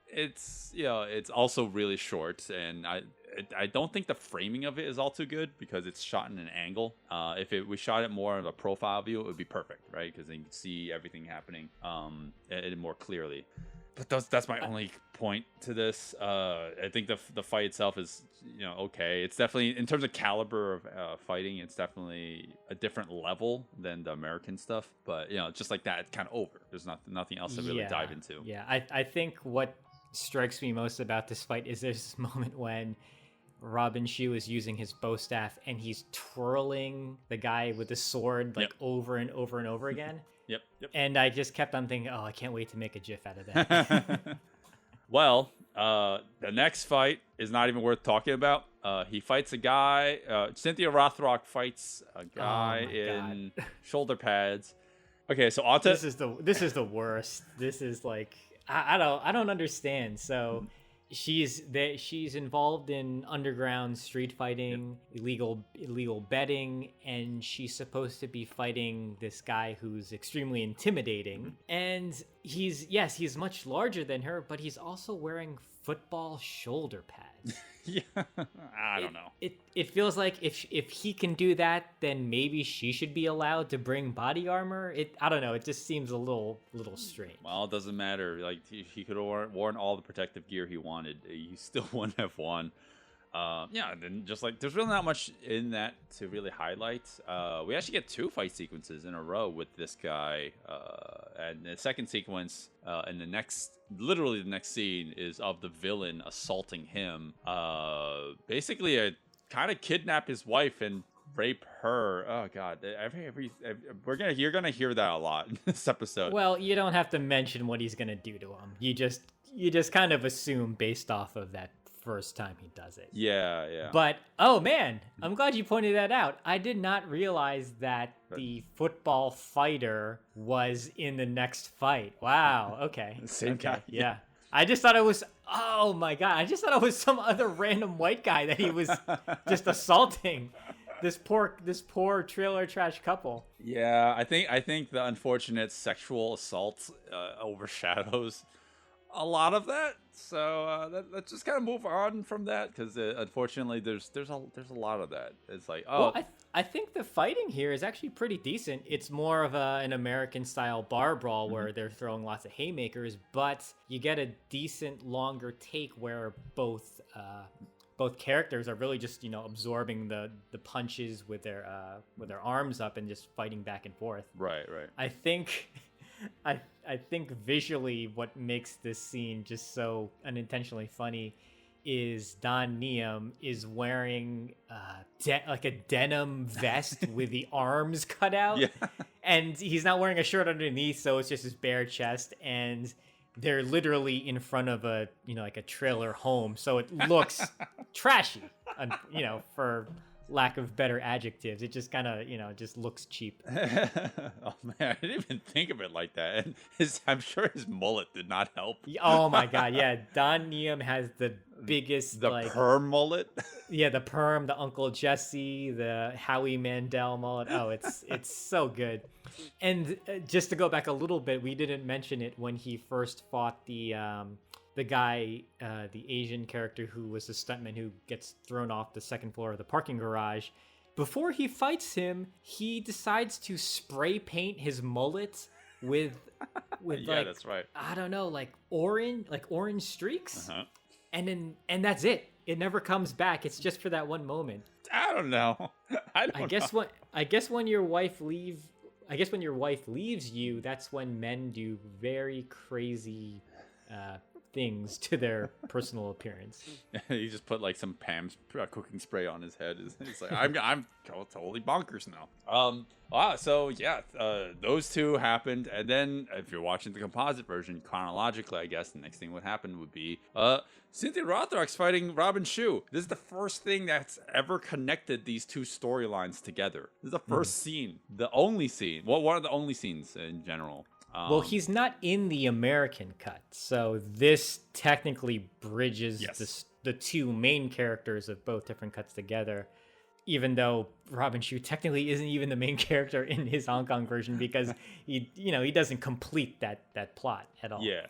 it's also really short, and I don't think the framing of it is all too good because it's shot in an angle. If we shot it more of a profile view, it would be perfect, right? Because then you can see everything happening more clearly. But that's my only point to this. I think the fight itself is okay. It's definitely, in terms of caliber of fighting, it's definitely a different level than the American stuff. But just like that, it's kind of over. There's nothing else to really dive into. Yeah, I think what strikes me most about this fight is there's this moment when Robin Shou is using his bow staff and he's twirling the guy with the sword over and over and over again. Yep. And I just kept on thinking, I can't wait to make a GIF out of that. Well, the next fight is not even worth talking about. He fights a guy. Cynthia Rothrock fights a guy in shoulder pads. Okay, so onto this is the worst. This is like I don't understand. So she's involved in underground street fighting, illegal betting, and she's supposed to be fighting this guy who's extremely intimidating. And he's much larger than her, but he's also wearing football shoulder pads. Yeah, I don't know. It feels like if he can do that, then maybe she should be allowed to bring body armor. I don't know. It just seems a little strange. Well, it doesn't matter. Like he could have worn all the protective gear he wanted. He still wouldn't have won. And then just like there's really not much in that to really highlight. We actually get 2 fight sequences in a row with this guy, and the second sequence and the next scene is of the villain assaulting him. Basically, kind of kidnap his wife and rape her. Oh God, you're gonna hear that a lot in this episode. Well, you don't have to mention what he's gonna do to him. You just kind of assume based off of that first time he does it. Yeah. But oh man, I'm glad you pointed that out. I did not realize that the football fighter was in the next fight. Wow. Okay. Same guy. Yeah. I just thought it was. Oh my God. I just thought it was some other random white guy that he was just assaulting. This poor trailer trash couple. Yeah, I think the unfortunate sexual assault overshadows a lot of that. So let's just kind of move on from that, because unfortunately there's a lot of that. It's like, well, I think the fighting here is actually pretty decent. It's more of an American style bar brawl where they're throwing lots of haymakers, but you get a decent longer take where both characters are really just absorbing the punches with their arms up and just fighting back and forth. Right. I think visually what makes this scene just so unintentionally funny is Don Neum is wearing like a denim vest with the arms cut out. Yeah. And he's not wearing a shirt underneath, so it's just his bare chest, and they're literally in front of a like a trailer home, so it looks trashy, for lack of better adjectives. It just kind of just looks cheap. Oh man, I didn't even think of it like that. And I'm sure his mullet did not help. Oh my God, yeah. Don Neum has the biggest perm mullet. Yeah, the perm, the Uncle Jesse, the Howie Mandel mullet. Oh, it's so good. And just to go back a little bit, we didn't mention it when he first fought the guy, the Asian character who was the stuntman who gets thrown off the second floor of the parking garage. Before he fights him, he decides to spray paint his mullet with yeah, that's right. I don't know, like orange streaks. Uh-huh. And that's it. It never comes back. It's just for that one moment. I don't know. I guess when your wife I guess when your wife leaves you, that's when men do very crazy things to their personal appearance. He just put like some Pam's cooking spray on his head. It's like I'm totally bonkers now. Wow. So yeah, those two happened, and then if you're watching the composite version chronologically, I guess the next thing would happen would be Cynthia Rothrock's fighting Robin Shou. This is the first thing that's ever connected these two storylines together. This is the first scene, the only scene. Well, one of the only scenes in general. Well, he's not in the American cut, so this technically bridges the two main characters of both different cuts together, even though Robin Shou technically isn't even the main character in his Hong Kong version because he doesn't complete that plot at all. Yeah.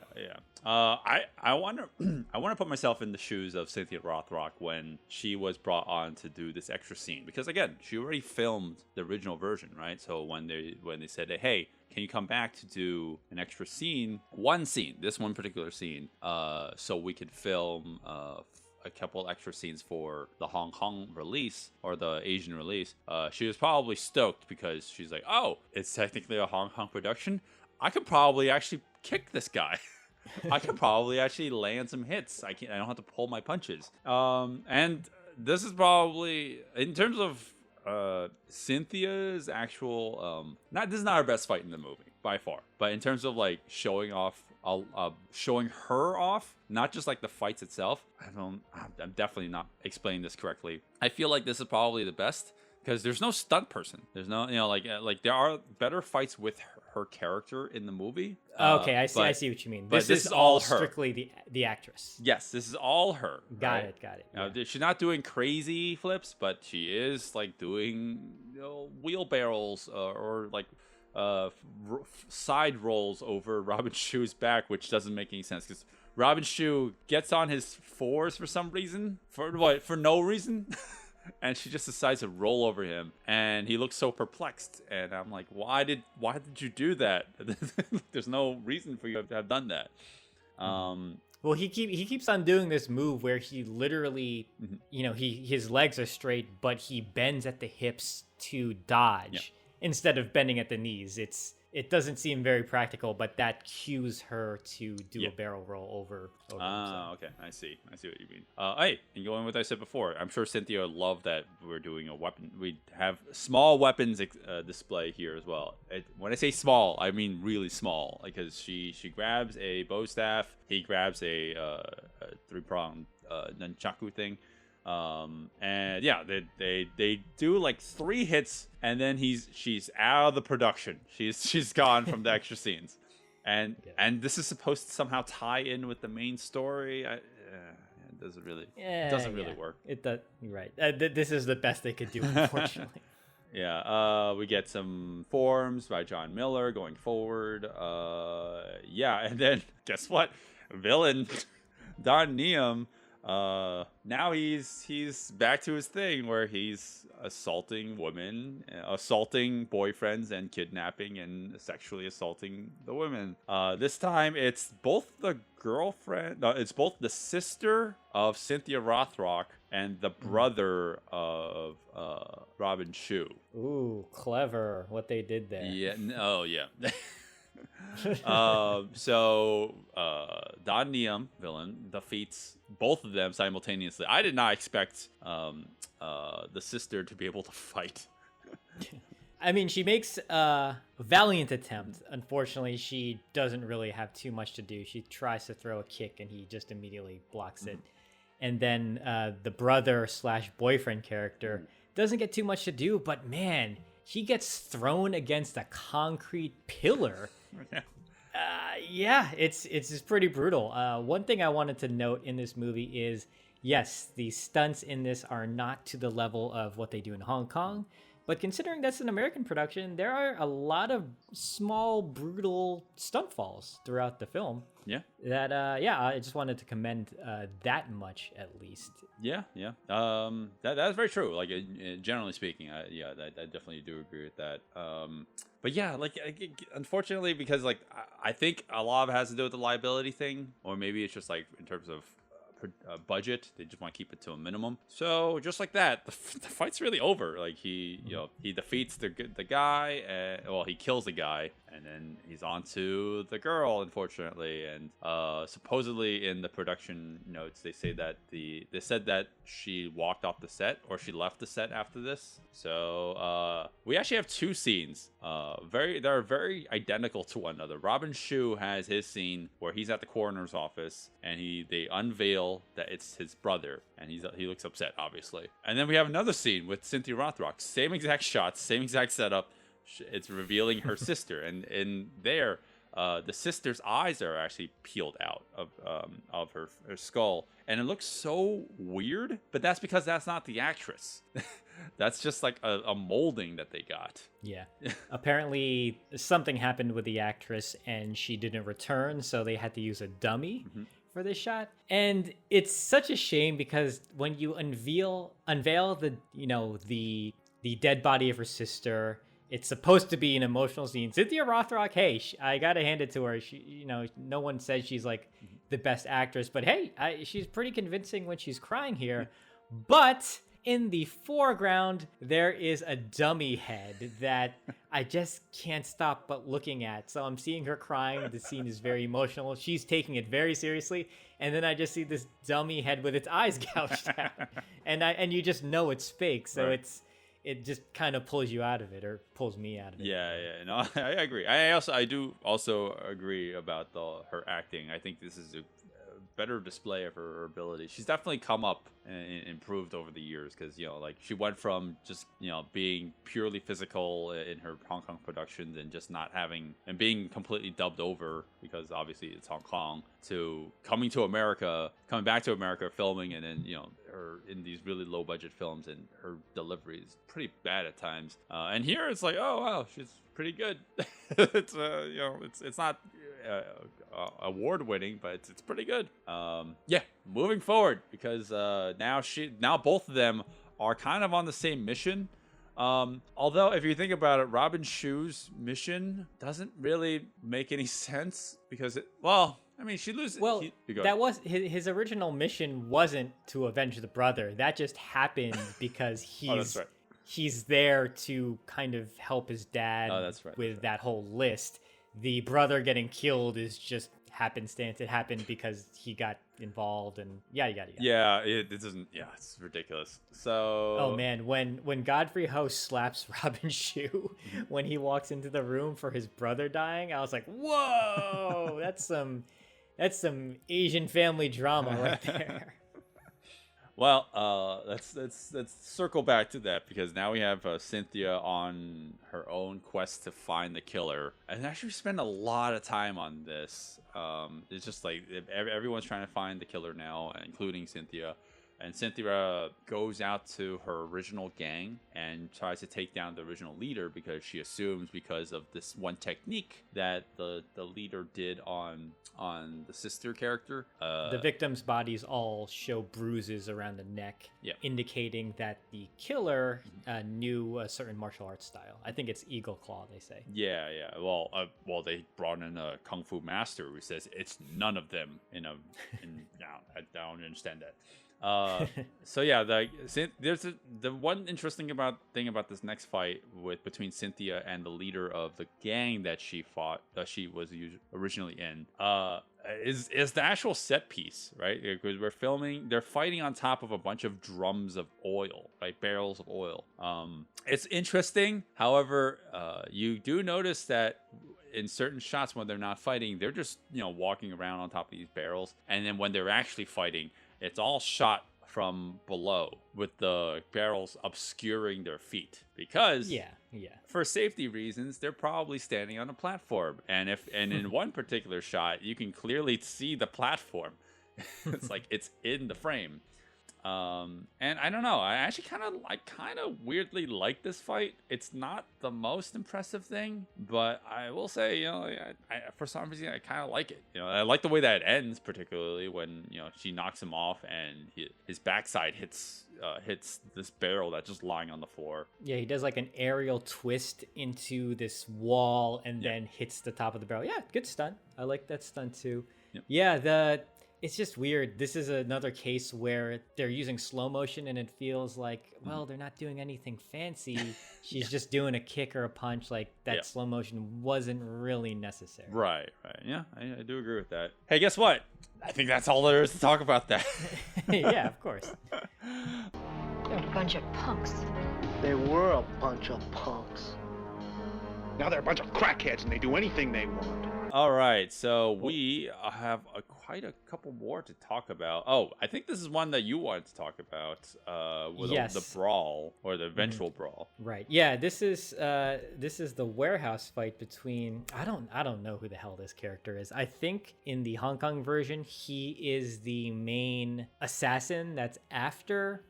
I want to put myself in the shoes of Cynthia Rothrock when she was brought on to do this extra scene, because again, she already filmed the original version, right? So when they said, hey, can you come back to do an extra scene, this one particular scene, so we could film a couple extra scenes for the Hong Kong release or the Asian release, she was probably stoked because she's like, oh, it's technically a Hong Kong production. I could probably actually kick this guy. I could probably actually land some hits. I don't have to pull my punches. And this is probably, in terms of Cynthia's actual, this is not her best fight in the movie by far, but in terms of like showing her off, not just like the fights itself. I'm definitely not explaining this correctly. I feel like this is probably the best because there's no stunt person. There's no, like there are better fights with her character in the movie. Okay, I see what you mean. But this is all her. Strictly the actress. Yes, this is all her. Got it. Yeah. She's not doing crazy flips, but she is like doing wheelbarrows or like side rolls over Robin Shou's back, which doesn't make any sense because Robin Shou gets on his fours for some reason. For no reason. And she just decides to roll over him, and he looks so perplexed. And I'm like, why did you do that? There's no reason for you to have done that. Well, he keeps on doing this move where he literally, his legs are straight, but he bends at the hips to dodge instead of bending at the knees. It doesn't seem very practical, but that cues her to do a barrel roll over himself. Okay. I see what you mean. Hey, and going with what I said before, I'm sure Cynthia loved that we're doing a weapon. We have small weapons display here as well. When I say small, I mean really small, because she grabs a bow staff, he grabs a 3-pronged nunchaku thing. And yeah, they do like 3 hits, and then she's out of the production. She's gone from the extra scenes, and this is supposed to somehow tie in with the main story. It doesn't really work. It does. You're right. This is the best they could do, unfortunately. Yeah. We get some forms by John Miller going forward. And then guess what? Villain Don Neum. Now he's back to his thing where he's assaulting women, assaulting boyfriends, and kidnapping and sexually assaulting the women. This time it's both the it's both the sister of Cynthia Rothrock and the brother of Robin Shou. Ooh, clever what they did there. Yeah. Oh, yeah. So Don Neum, villain, defeats both of them simultaneously. I did not expect the sister to be able to fight. I mean, she makes a valiant attempt. Unfortunately, she doesn't really have too much to do. She tries to throw a kick, and he just immediately blocks it. And then the brother/boyfriend character doesn't get too much to do, but man, he gets thrown against a concrete pillar. It's pretty brutal. One thing I wanted to note in this movie is, yes, the stunts in this are not to the level of what they do in Hong Kong, but considering that's an American production, there are a lot of small, brutal stunt falls throughout the film. Yeah. That I just wanted to commend that much at least. Yeah. That's very true. Like generally speaking, I definitely do agree with that. But yeah, like unfortunately, because like I think a lot of it has to do with the liability thing, or maybe it's just like in terms of budget. They just want to keep it to a minimum. So just like that, the fight's really over. Like he defeats the guy. He kills the guy, and then he's on to the girl, unfortunately. And supposedly in the production notes, they said that she walked off the set, or she left the set after this. So we actually have two scenes. They're very identical to one another. Robin Shou has his scene where he's at the coroner's office, and they unveil that it's his brother, and he looks upset, obviously. And then we have another scene with Cynthia Rothrock, same exact shots, same exact setup. It's revealing her sister, and in there, the sister's eyes are actually peeled out of her skull, and it looks so weird. But that's because that's not the actress. That's just like a molding that they got. Yeah. Apparently something happened with the actress and she didn't return, so they had to use a dummy for this shot. And it's such a shame because when you unveil the dead body of her sister, it's supposed to be an emotional scene. Cynthia Rothrock, hey, I gotta hand it to her. She, no one says she's like the best actress, but hey, she's pretty convincing when she's crying here. But in the foreground, there is a dummy head that I just can't stop but looking at. So I'm seeing her crying. The scene is very emotional. She's taking it very seriously. And then I just see this dummy head with its eyes gouged out. And you just know it's fake. So right. It just kind of pulls you out of it, or pulls me out of it. Yeah, no, I agree. I do also agree about her acting. I think this is a better display of her ability. She's definitely come up and improved over the years, because like she went from just being purely physical in her Hong Kong productions and just not having and being completely dubbed over because obviously it's Hong Kong, to coming back to America, filming, and then her in these really low budget films, and her delivery is pretty bad at times. And here it's like, oh wow, she's pretty good. It's it's not award winning, but it's pretty good. Moving forward, because now both of them are kind of on the same mission. Although if you think about it, Robin Shou's mission doesn't really make any sense because she loses. Well, that was his original mission wasn't to avenge the brother. That just happened because he's right. He's there to kind of help his dad with that whole list. The brother getting killed is just happenstance. It happened because he got involved, and yada. Yeah, it doesn't. Yeah, it's ridiculous. So. Oh man, when Godfrey Ho slaps Robin Shou when he walks into the room for his brother dying, I was like, whoa, that's some Asian family drama right there. Well, let's circle back to that, because now we have Cynthia on her own quest to find the killer, and actually spend a lot of time on this. It's just like everyone's trying to find the killer now, including Cynthia. And Cynthia goes out to her original gang and tries to take down the original leader, because she assumes, because of this one technique that the leader did on the sister character. The victims' bodies all show bruises around the neck, indicating that the killer knew a certain martial arts style. I think it's Eagle Claw, they say. Yeah. Well, they brought in a kung fu master who says it's none of them. I don't understand that. So yeah, there's the one interesting thing about this next fight between Cynthia and the leader of the gang that she was originally in, is the actual set piece, right? Because they're fighting on top of a bunch of drums of oil, right? Barrels of oil. It's interesting. However, you do notice that in certain shots when they're not fighting, they're just walking around on top of these barrels, and then when they're actually fighting, it's all shot from below with the barrels obscuring their feet, because for safety reasons they're probably standing on a platform, and in one particular shot you can clearly see the platform. It's like it's in the frame. And I don't know, I actually kind of weirdly like this fight. It's not the most impressive thing, but I will say, I for some reason I kind of like it. I like the way that it ends, particularly when she knocks him off and his backside hits this barrel that's just lying on the floor. Yeah, he does like an aerial twist into this wall and then hits the top of the barrel. Yeah, good stunt. I like that stunt too. Yep. Yeah, It's just weird. This is another case where they're using slow motion and it feels like, well, they're not doing anything fancy. She's just doing a kick or a punch. Like that slow motion wasn't really necessary. Right. Yeah, I do agree with that. Hey, guess what? I think that's all there is to talk about that. Yeah, of course. They're a bunch of punks. They were a bunch of punks. Now they're a bunch of crackheads and they do anything they want. All right, so we have quite a couple more to talk about. Oh, I think this is one that you wanted to talk about, with the brawl or the eventual brawl. Right. Yeah. This is the warehouse fight between I don't know who the hell this character is. I think in the Hong Kong version he is the main assassin that's after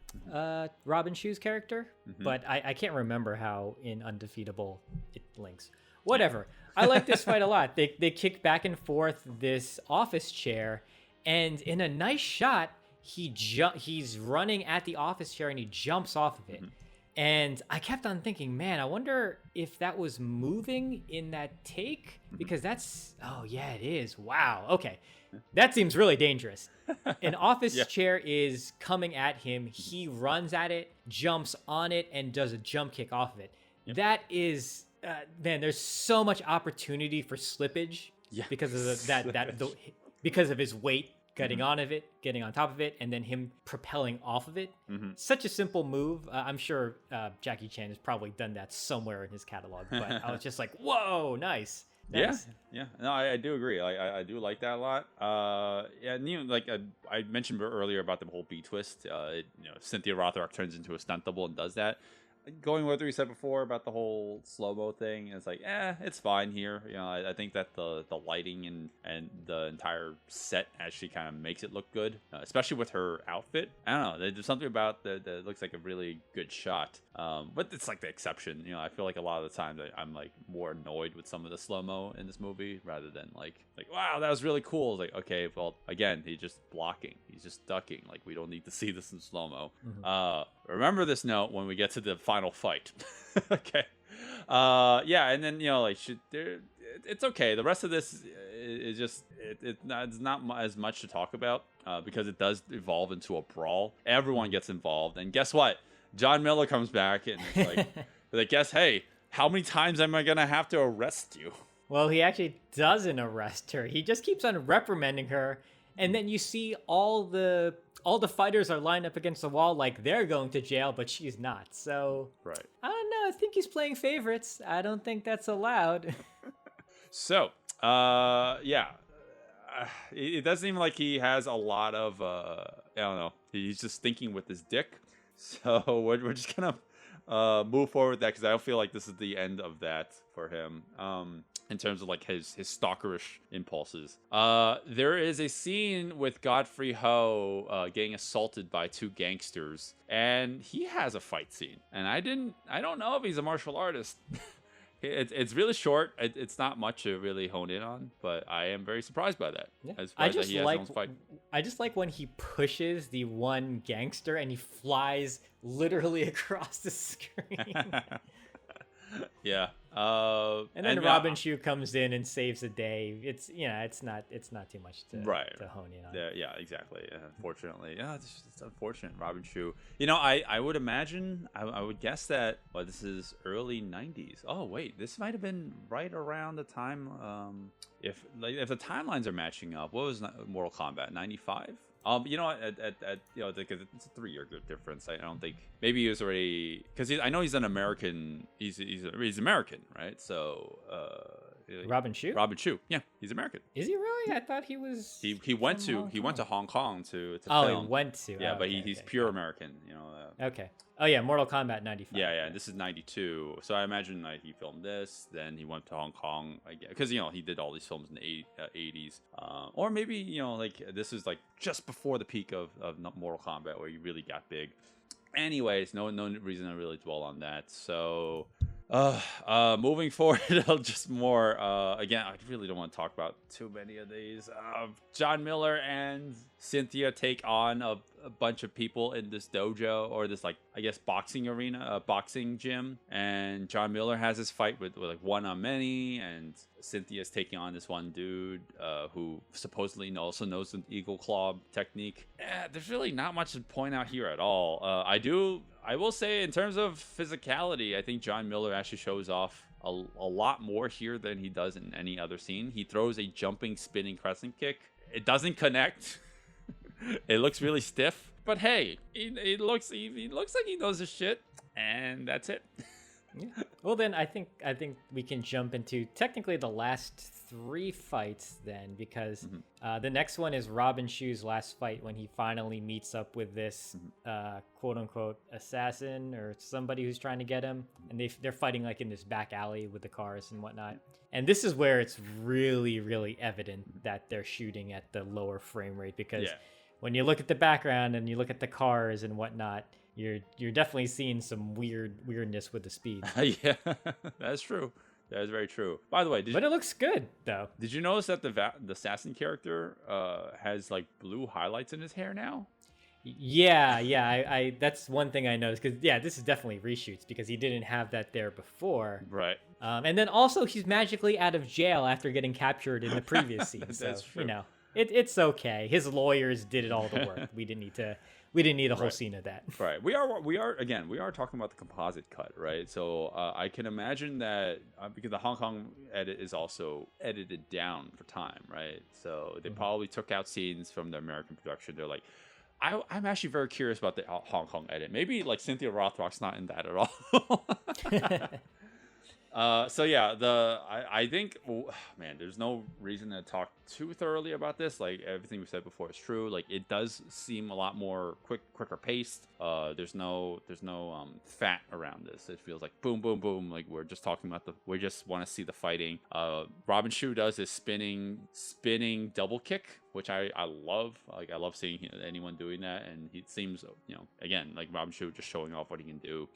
Robin Shu's character, but I can't remember how in Undefeatable it links. Whatever. I like this fight a lot. They kick back and forth this office chair, and in a nice shot, he's running at the office chair and he jumps off of it. And I kept on thinking, man, I wonder if that was moving in that take, because oh yeah, it is. Wow. Okay. That seems really dangerous. An office chair is coming at him. He runs at it, jumps on it, and does a jump kick off of it. That is, man, there's so much opportunity for slippage because of because of his weight getting on top of it, and then him propelling off of it. Such a simple move. I'm sure Jackie Chan has probably done that somewhere in his catalog, but I was just like, whoa, nice. Nice. Yeah. No, I do agree. I do like that a lot. And like I mentioned earlier about the whole B twist. Cynthia Rothrock turns into a stunt double and does that. Going with what we said before about the whole slow-mo thing, it's like, it's fine here. I think that the lighting and the entire set actually kind of makes it look good, especially with her outfit. I don't know, there's something about that looks like a really good shot. But it's like the exception. I feel like a lot of the times I'm like more annoyed with some of the slow-mo in this movie rather than like wow, that was really cool. It's like, okay, well, again, he's just blocking, he's just ducking. Like, we don't need to see this in slow-mo. Remember this note when we get to the final fight. Okay. And then it's okay. The rest of this is just it's not as much to talk about because it does evolve into a brawl. Everyone gets involved, and guess what? John Miller comes back and it's like, guess, hey, how many times am I gonna have to arrest you? Well, he actually doesn't arrest her. He just keeps on reprimanding her, and then you see all the fighters are lined up against the wall like they're going to jail, but she's not. So right. I don't know. I think he's playing favorites. I don't think that's allowed. So, it doesn't seem like he has a lot of I don't know. He's just thinking with his dick. So we're just gonna move forward with that because I don't feel like this is the end of that for him. In terms of like his stalkerish impulses. There is a scene with Godfrey Ho getting assaulted by two gangsters, and he has a fight scene. And I don't know if he's a martial artist. It's really short. It's not much to really hone in on, but I am very surprised by that. Yeah. As far as that he has his own fight. I just like when he pushes the one gangster and he flies literally across the screen. Yeah. And then Robin Shu comes in and saves the day. It's not too much to hone in on. Yeah, exactly. Unfortunately, it's unfortunate. Robin Shu. I would imagine. I would guess that. Well, this is early '90s. Oh wait, this might have been right around the time. If the timelines are matching up, what was Mortal Kombat? 95. It's a 3-year difference. I don't think maybe he was already because I know he's an American. He's American, right? So Robin Shu. Yeah, he's American. Is he really? I thought he was. He went to Hong Kong to film. He went to. Yeah, but he's pure American. Okay. Oh yeah, Mortal Kombat 95. Yeah. This is 92. So I imagine he filmed this, then he went to Hong Kong. Because he did all these films in the 80s, or maybe this is like just before the peak of Mortal Kombat where he really got big. Anyways, no reason to really dwell on that. So moving forward, just more again, I really don't want to talk about too many of these. John Miller and Cynthia take on a bunch of people in this dojo, or this, like, I guess boxing arena, a boxing gym, and John Miller has his fight with like one on many, and Cynthia's taking on this one dude who supposedly also knows the Eagle Claw technique. There's really not much to point out here at all. I will say, in terms of physicality, I think John Miller actually shows off a lot more here than he does in any other scene. He throws a jumping, spinning crescent kick. It doesn't connect. It looks really stiff, but hey, he looks like he knows his shit, and that's it. Yeah. Well, then I think we can jump into technically the last 3 fights then, because the next one is Robin Shu's last fight, when he finally meets up with this quote unquote assassin or somebody who's trying to get him, and they're fighting like in this back alley with the cars and whatnot. And this is where it's really, really evident that they're shooting at the lower frame rate, because when you look at the background and you look at the cars and whatnot, you're definitely seeing some weirdness with the speed. Yeah, that's true. That is very true. By the way, but it looks good though. Did you notice that the assassin character has like blue highlights in his hair now? Yeah. I that's one thing I noticed, because this is definitely reshoots, because he didn't have that there before. Right. And then also he's magically out of jail after getting captured in the previous scene. That's true. It's okay. His lawyers did all the work. We didn't need a whole scene of that. Right. We are talking about the composite cut, right? So I can imagine that because the Hong Kong edit is also edited down for time, right? So they probably took out scenes from the American production. They're like, I'm actually very curious about the Hong Kong edit. Maybe like Cynthia Rothrock's not in that at all. So yeah, I think, man, there's no reason to talk too thoroughly about this. Like, everything we said before is true. Like, it does seem a lot more quicker paced. There's no fat around this. It feels like boom, boom, boom. Like, we're just talking about we just want to see the fighting. Robin Shu does this spinning double kick, which I love. Like, I love seeing anyone doing that, and he seems, again, like Robin Shu just showing off what he can do.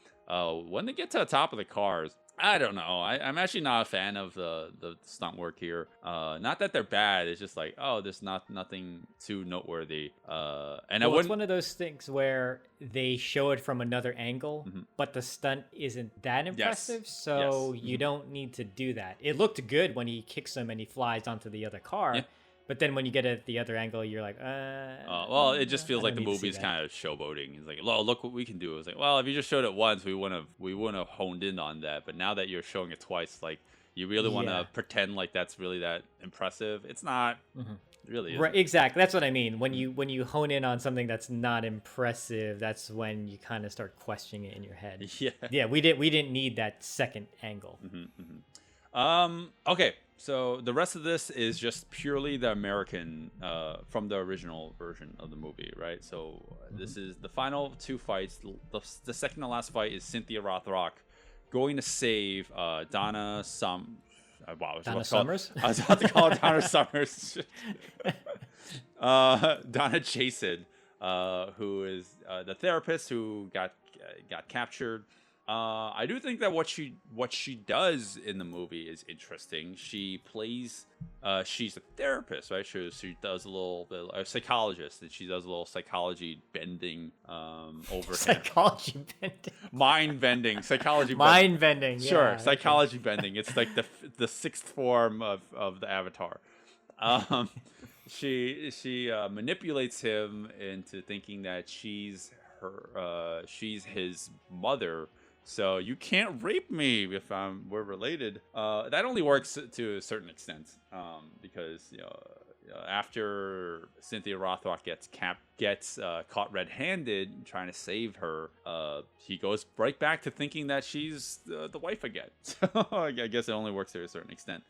When they get to the top of the cars, I don't know. I'm actually not a fan of the stunt work here. Not that they're bad. It's just like, oh, there's nothing too noteworthy. It's one of those things where they show it from another angle, but the stunt isn't that impressive, so you don't need to do that. It looked good when he kicks him and he flies onto the other car. Yeah. But then when you get it at the other angle, you're like, well, it just feels like the movie's kind of showboating. He's like, well, look what we can do. It's like, well, if you just showed it once, we wouldn't have honed in on that. But now that you're showing it twice, like, you really want to pretend like that's really that impressive. It's not. It really isn't. Right, exactly. That's what I mean. When you hone in on something that's not impressive, that's when you kind of start questioning it in your head. Yeah. We didn't need that second angle. Okay. So the rest of this is just purely the American from the original version of the movie, right? So this is the final 2 fights. The second to last fight is Cynthia Rothrock going to save Donna Summers. I was about to call her Donna Summers. Donna Jason, who is the therapist who got captured. I do think that what she does in the movie is interesting. She plays, she's a therapist, right? She does a little bit, a psychologist, and she does a little psychology bending over psychology bending, mind bending, psychology mind bending. Sure, yeah, psychology bending. It's like the 6th form of the Avatar. She manipulates him into thinking that she's his mother. So you can't rape me if we're related. That only works to a certain extent, because after Cynthia Rothrock gets caught red-handed trying to save her, he goes right back to thinking that she's the wife again. So I guess it only works to a certain extent.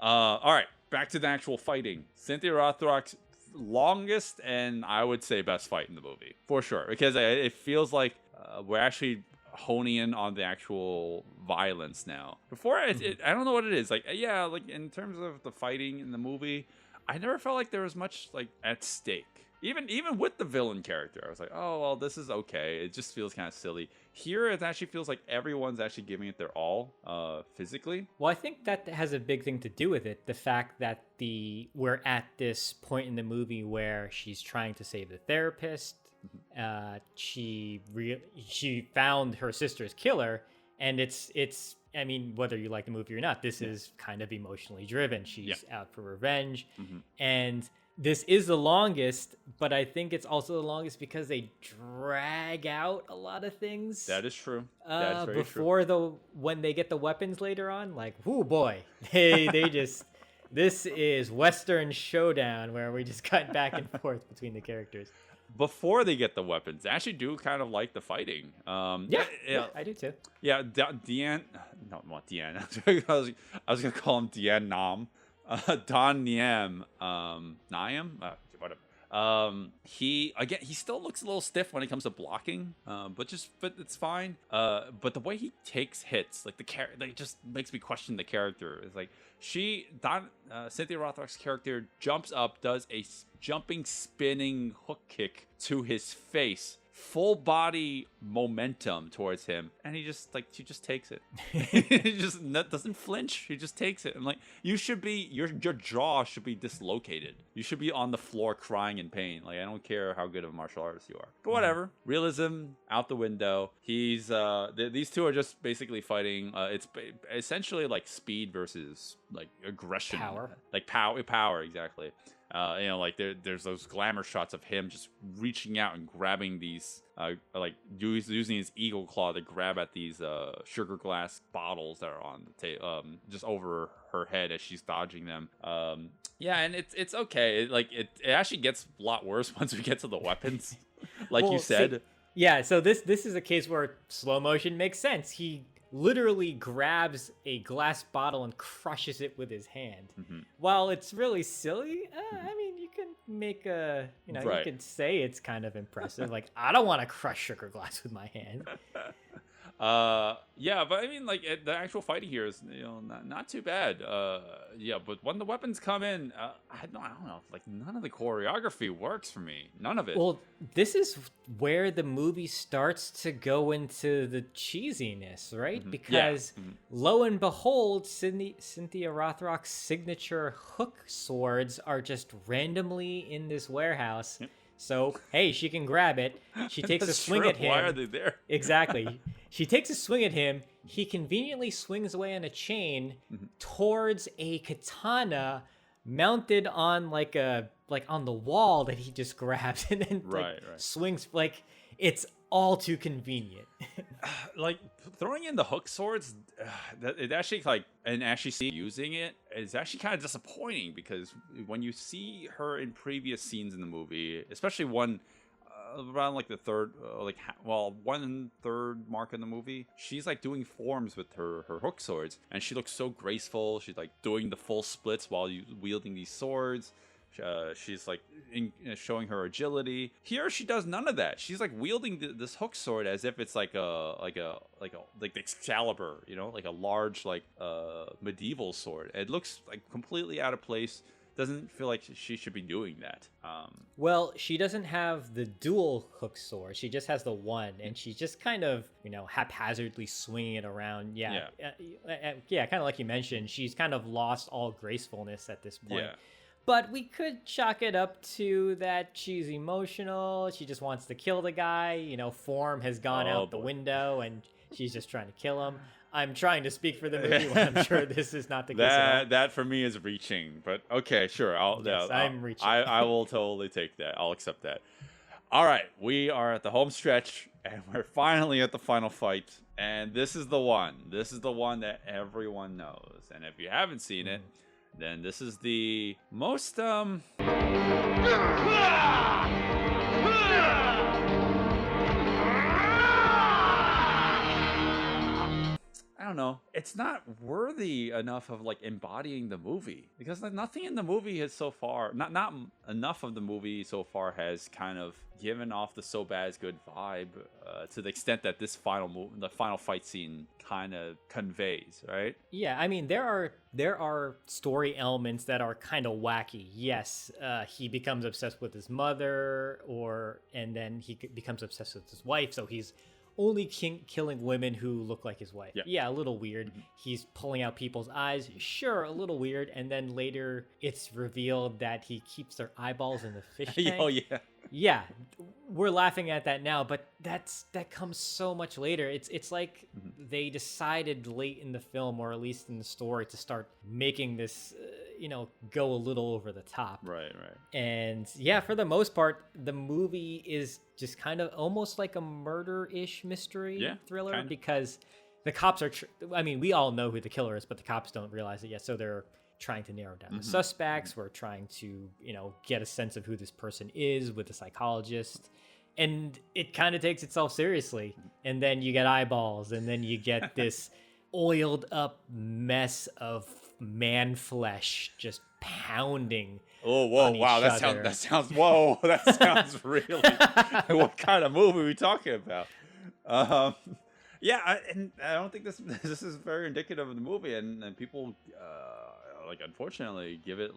All right, back to the actual fighting. Cynthia Rothrock's longest and I would say best fight in the movie for sure, because it feels like we're actually honing in on the actual violence now. Before I don't know what it is. Like, like in terms of the fighting in the movie, I never felt like there was much like at stake. Even with the villain character, I was like, oh well, this is okay. It just feels kind of silly. Here, it actually feels like everyone's actually giving it their all, physically. Well, I think that has a big thing to do with it. The fact that we're at this point in the movie where she's trying to save the therapist. She found her sister's killer, and it's. I mean, whether you like the movie or not, this is kind of emotionally driven. She's out for revenge, and this is the longest, but I think it's also the longest because they drag out a lot of things. That is true. That is very before when they get the weapons later on, like, whoo boy, they just this is Western Showdown where we just cut back and forth between the characters. Before they get the weapons, I actually do kind of like the fighting. Yeah, I do too. Yeah, Deanne. No, not Deanne. I was gonna call him Deanne Nam. Don Niem. Niem. Whatever. He still looks a little stiff when it comes to blocking. But it's fine. But the way he takes hits, like it just makes me question the character. It's like Cynthia Rothrock's character jumps up, does a jumping, spinning hook kick to his face, full body momentum towards him, and she just takes it. He just doesn't flinch. He just takes it. And like, your jaw should be dislocated. You should be on the floor crying in pain. Like, I don't care how good of a martial artist you are, but whatever. Realism out the window. These two are just basically fighting. It's essentially like speed versus like aggression, power exactly. Like there's those glamour shots of him just reaching out and grabbing these, like using his eagle claw to grab at these sugar glass bottles that are on the just over her head as she's dodging them. And it's okay. It actually gets a lot worse once we get to the weapons, like you said. So this is a case where slow motion makes sense. He literally grabs a glass bottle and crushes it with his hand. While it's really silly, I mean, you can make you can say it's kind of impressive. Like, I don't want to crush sugar glass with my hand. But I mean, like, the actual fighting here is, not too bad. But when the weapons come in, I don't know, like, none of the choreography works for me. None of it. Well, this is where the movie starts to go into the cheesiness, right? Because lo and behold, Cynthia Rothrock's signature hook swords are just randomly in this warehouse. So, hey, she can grab it. She takes a swing at him. Why are they there? Exactly. She takes a swing at him. He conveniently swings away on a chain towards a katana mounted on on the wall that he just grabs and then swings. Like, it's all too convenient. Like, throwing in the hook swords, it actually see using it is actually kind of disappointing, because when you see her in previous scenes in the movie, especially one around like the third, 1/3 mark in the movie, she's like doing forms with her hook swords, and she looks so graceful. She's like doing the full splits while wielding these swords. She's like showing her agility. Here she does none of that. She's like wielding this hook sword as if it's like the Excalibur, like a large medieval sword. It looks like completely out of place. Doesn't feel like she should be doing that. Well, she doesn't have the dual hook sword. She just has the one, and she's just kind of, haphazardly swinging it around. Yeah, kind of like you mentioned. She's kind of lost all gracefulness at this point. Yeah. But we could chalk it up to that she's emotional. She just wants to kill the guy. Form has gone out the window, and she's just trying to kill him. I'm trying to speak for the movie when I'm sure this is not the case at all. That for me is reaching, but okay, sure. I'm reaching. I will totally take that. I'll accept that. All right, we are at the home stretch, and we're finally at the final fight. And this is the one. This is the one that everyone knows. And if you haven't seen it, then this is the most I don't know. It's not worthy enough of like embodying the movie, because like nothing in the movie has so far, not enough of the movie so far has kind of given off the so bad is good vibe to the extent that this the final fight scene kind of conveys, right? Yeah, I mean there are story elements that are kind of wacky. Yes, he becomes obsessed with his mother, and then he becomes obsessed with his wife, so he's only killing women who look like his wife. Yeah. A little weird. He's pulling out people's eyes. Sure, a little weird. And then later it's revealed that he keeps their eyeballs in the fish tank. Oh, yeah. Yeah, we're laughing at that now, but that comes so much later. It's like they decided late in the film, or at least in the story, to start making this, go a little over the top. Right. And yeah, for the most part, the movie is just kind of almost like a murder-ish mystery thriller, kinda. because the cops are, we all know who the killer is, but the cops don't realize it yet. So they're trying to narrow down the suspects. We're trying to, get a sense of who this person is with the psychologist. And it kind of takes itself seriously. And then you get eyeballs, and then you get this oiled up mess of man flesh just pounding. Oh, whoa, wow, that sounds really, what kind of movie are we talking about? Yeah, I don't think this is very indicative of the movie, and people, unfortunately, give it.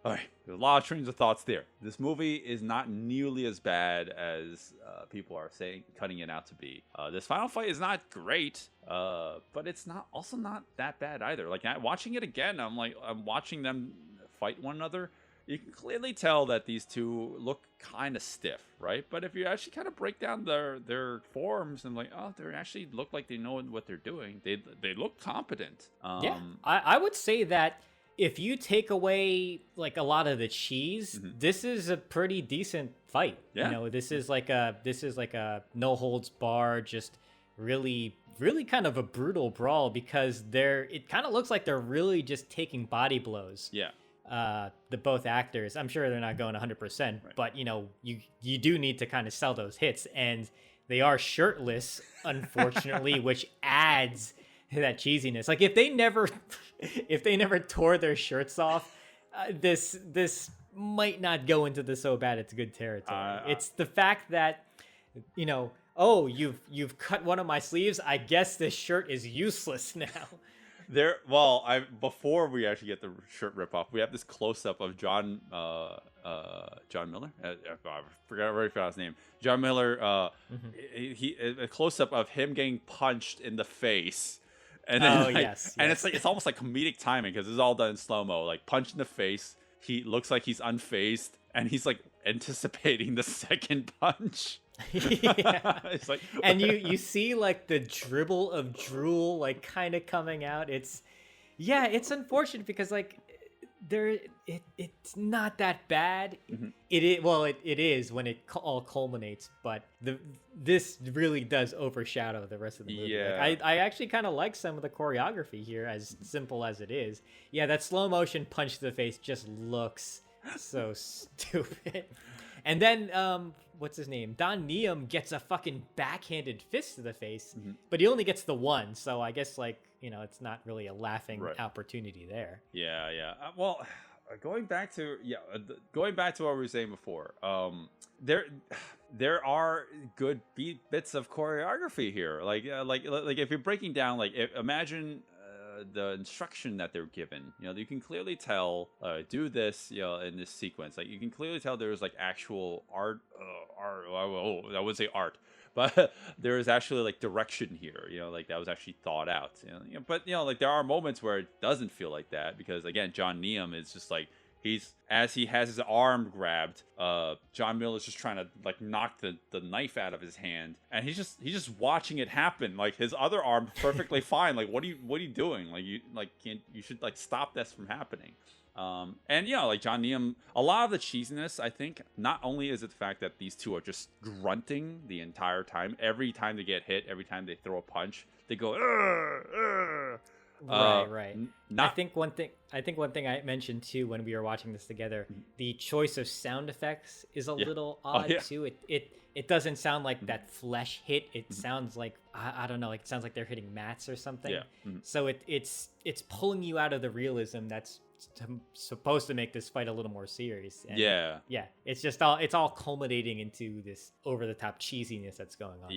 All right, there's a lot of trains of thoughts there. This movie is not nearly as bad as people are saying, cutting it out to be. This final fight is not great, but it's also not that bad either. Like, watching it again, I'm watching them fight one another. You can clearly tell that these two look kind of stiff, right? But if you actually kind of break down their forms and they actually look like they know what they're doing. They look competent. I would say that if you take away a lot of the cheese, this is a pretty decent fight. Yeah. This is like a no holds bar, just really kind of a brutal brawl, because it kind of looks like they're really just taking body blows. Yeah. The both actors, I'm sure they're not going 100%, but you do need to kind of sell those hits, and they are shirtless, unfortunately, which adds to that cheesiness. Like, if they never tore their shirts off, this might not go into the so bad it's good territory. It's the fact that oh, you've cut one of my sleeves, I guess this shirt is useless now. Before we actually get the shirt rip off, we have this close up of John Miller. I forgot his name. John Miller. He a close up of him getting punched in the face, and then and it's almost like comedic timing, because it's all done in slow mo. Like, punch in the face. He looks like he's unfazed, and he's anticipating the second punch. It's and you see the dribble of drool kind of coming out. It's unfortunate, because it's not that bad. It is when it all culminates, but this really does overshadow the rest of the movie. I actually kind of like some of the choreography here, as simple as it is. That slow motion punch to the face just looks so stupid. And then, what's his name? Don Neum gets a fucking backhanded fist to the face, but he only gets the one. So I guess, it's not really a laughing opportunity there. Yeah. Going back to what we were saying before, there are good bits of choreography here. Like if you're breaking down, imagine the instruction that they're given. You can clearly tell, do this, in this sequence. You can clearly tell there's actual art. I would say art, but there is actually direction here. That was actually thought out. But there are moments where it doesn't feel like that, because again, John Neum is just as he has his arm grabbed, John Miller's just trying to knock the knife out of his hand, and he's just watching it happen. His other arm's perfectly fine. What are you doing? You should stop this from happening. And John Neum, a lot of the cheesiness, I think, not only is it the fact that these two are just grunting the entire time. Every time they get hit, every time they throw a punch, they go Right. I think one thing I mentioned too when we were watching this together, the choice of sound effects is a little odd too. It doesn't sound like that flesh hit. It sounds like I don't know. It sounds like they're hitting mats or something. Yeah. So it's pulling you out of the realism that's supposed to make this fight a little more serious. And it's all culminating into this over the top cheesiness that's going on.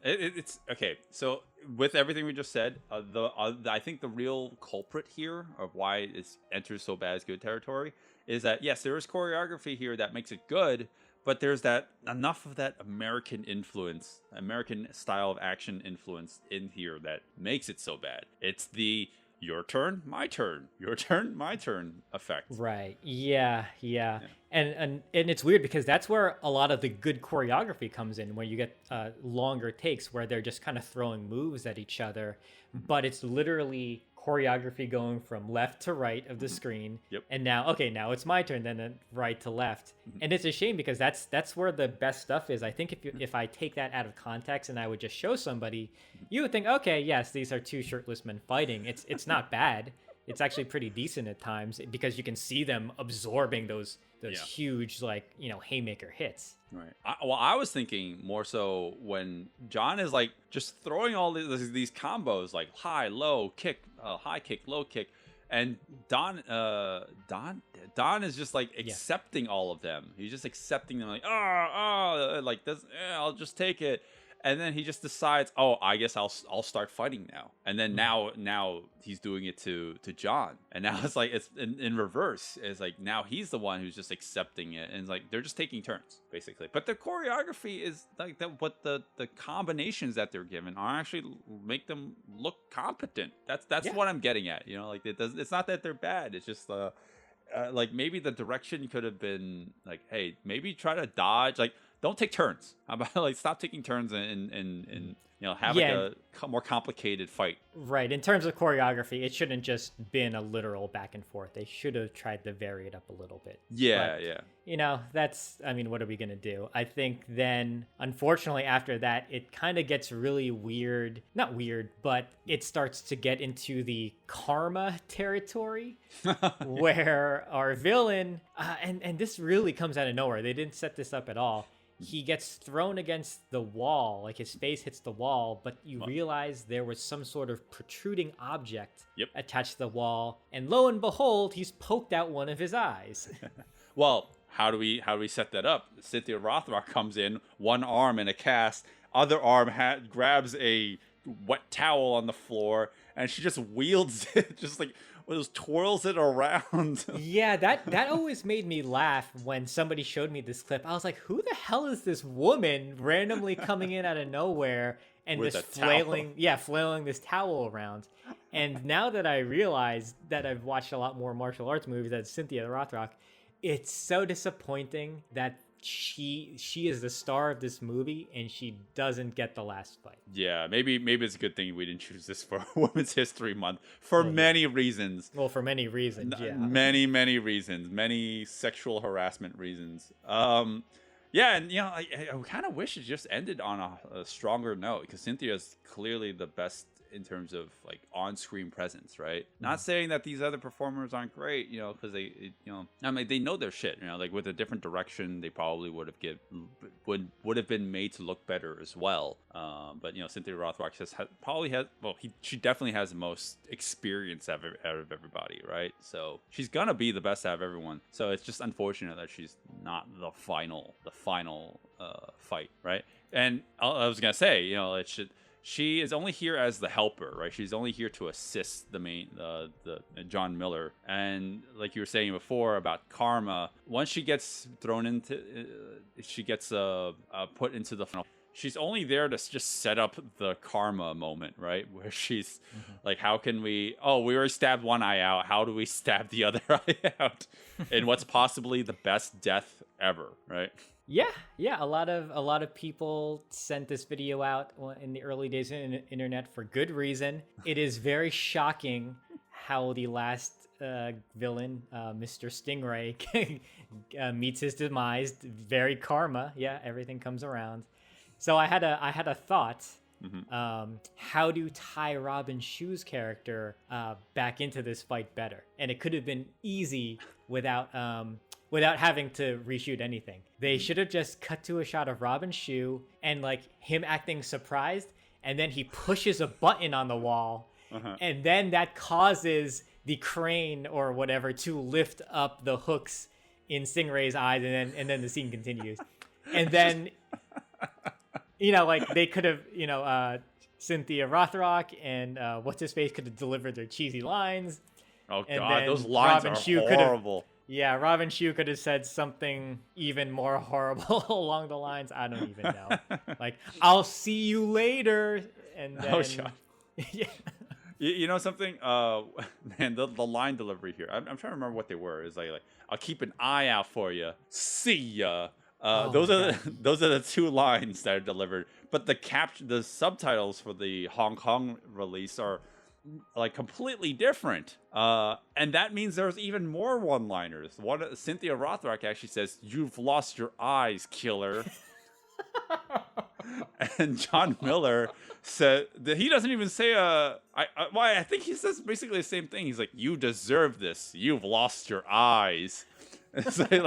It's okay. So with everything we just said, I think the real culprit here of why it enters so bad as good territory is that yes, there is choreography here that makes it good, but there's that enough of that American influence, American style of action influence in here that makes it so bad. It's the your turn, my turn, your turn, my turn effect. Right. Yeah. And it's weird because that's where a lot of the good choreography comes in, where you get longer takes where they're just kind of throwing moves at each other, but it's literally choreography going from left to right of the screen. Yep. And now it's my turn, then right to left. And it's a shame because that's where the best stuff is. I think if I take that out of context and I would just show somebody, you would think, okay, yes, these are two shirtless men fighting. It's not bad. It's actually pretty decent at times because you can see them absorbing those huge, like, haymaker hits. Right. I was thinking more so when John is like just throwing all these combos, like high, low, kick, high kick, low kick, and Don is just like accepting all of them. He's just accepting them, like like this. I'll just take it. And then he just decides, oh, I guess I'll start fighting now. And then now he's doing it to John. And now it's like it's in reverse. It's like now he's the one who's just accepting it, and it's like they're just taking turns basically. But the choreography is like what the combinations that they're given are actually make them look competent. That's what I'm getting at. Like it's not that they're bad. It's just like maybe the direction could have been like, hey, maybe try to dodge, like. Don't take turns. How about like stop taking turns and have like a more complicated fight. Right. In terms of choreography, it shouldn't just been a literal back and forth. They should have tried to vary it up a little bit. Yeah. What are we going to do? I think then, unfortunately, after that, it kind of gets really weird. Not weird, but it starts to get into the karma territory where our villain, and this really comes out of nowhere. They didn't set this up at all. He gets thrown against the wall, like his face hits the wall, but you realize there was some sort of protruding object attached to the wall, and lo and behold, he's poked out one of his eyes. Well, how do we set that up? Cynthia Rothrock comes in, one arm in a cast, other arm grabs a wet towel on the floor, and she just wields it, just like twirls it around. Yeah, that always made me laugh when somebody showed me this clip. I was like, who the hell is this woman randomly coming in out of nowhere and with just flailing this towel around? And now that I realize that I've watched a lot more martial arts movies than Cynthia Rothrock, it's so disappointing that she is the star of this movie and she doesn't get the last fight. Yeah, maybe it's a good thing we didn't choose this for Women's History Month for many reasons. Well, for many reasons, yeah. Many reasons, many sexual harassment reasons. And I kind of wish it just ended on a stronger note because Cynthia is clearly the best in terms of like on-screen presence, right? Not saying that these other performers aren't great, because they, they know their shit, like with a different direction, they probably would have been made to look better as well. But Cynthia Rothrock she definitely has the most experience out of everybody, right? So she's gonna be the best out of everyone. So it's just unfortunate that she's not the final fight, right? And I was gonna say, she is only here as the helper, right? She's only here to assist the main, the John Miller. And like you were saying before about karma, once she gets thrown into, she gets put into the final. She's only there to just set up the karma moment, right? Where she's like, how can we? Oh, we already stabbed one eye out. How do we stab the other eye out? And what's possibly the best death ever, right? Yeah. A lot of people sent this video out in the early days of the internet for good reason. It is very shocking how the last villain, Mr. Stingray, meets his demise. Very karma. Yeah, everything comes around. So I had a thought. How to tie Robin Shu's character back into this fight better? And it could have been easy without having to reshoot anything. They should have just cut to a shot of Robin Shu and like him acting surprised, and then he pushes a button on the wall, and then that causes the crane or whatever to lift up the hooks in Stingray's eyes, and then the scene continues. And then like they could have Cynthia Rothrock and what's his face could have delivered their cheesy lines. Oh god, those lines Robin are Shu horrible. Yeah, Robin Shou could have said something even more horrible along the lines, I don't even know. Like, I'll see you later. And then... Oh, Sean. Yeah. You know something? Man, the line delivery here. I'm trying to remember what they were. It's like I'll keep an eye out for you. See ya. Those are the two lines that are delivered. But the subtitles for the Hong Kong release are like completely different. And that means there's even more one-liners. Cynthia Rothrock actually says, "You've lost your eyes, killer." And John Miller said that he doesn't even say I think he says basically the same thing. He's like, "You deserve this. You've lost your eyes." It's like,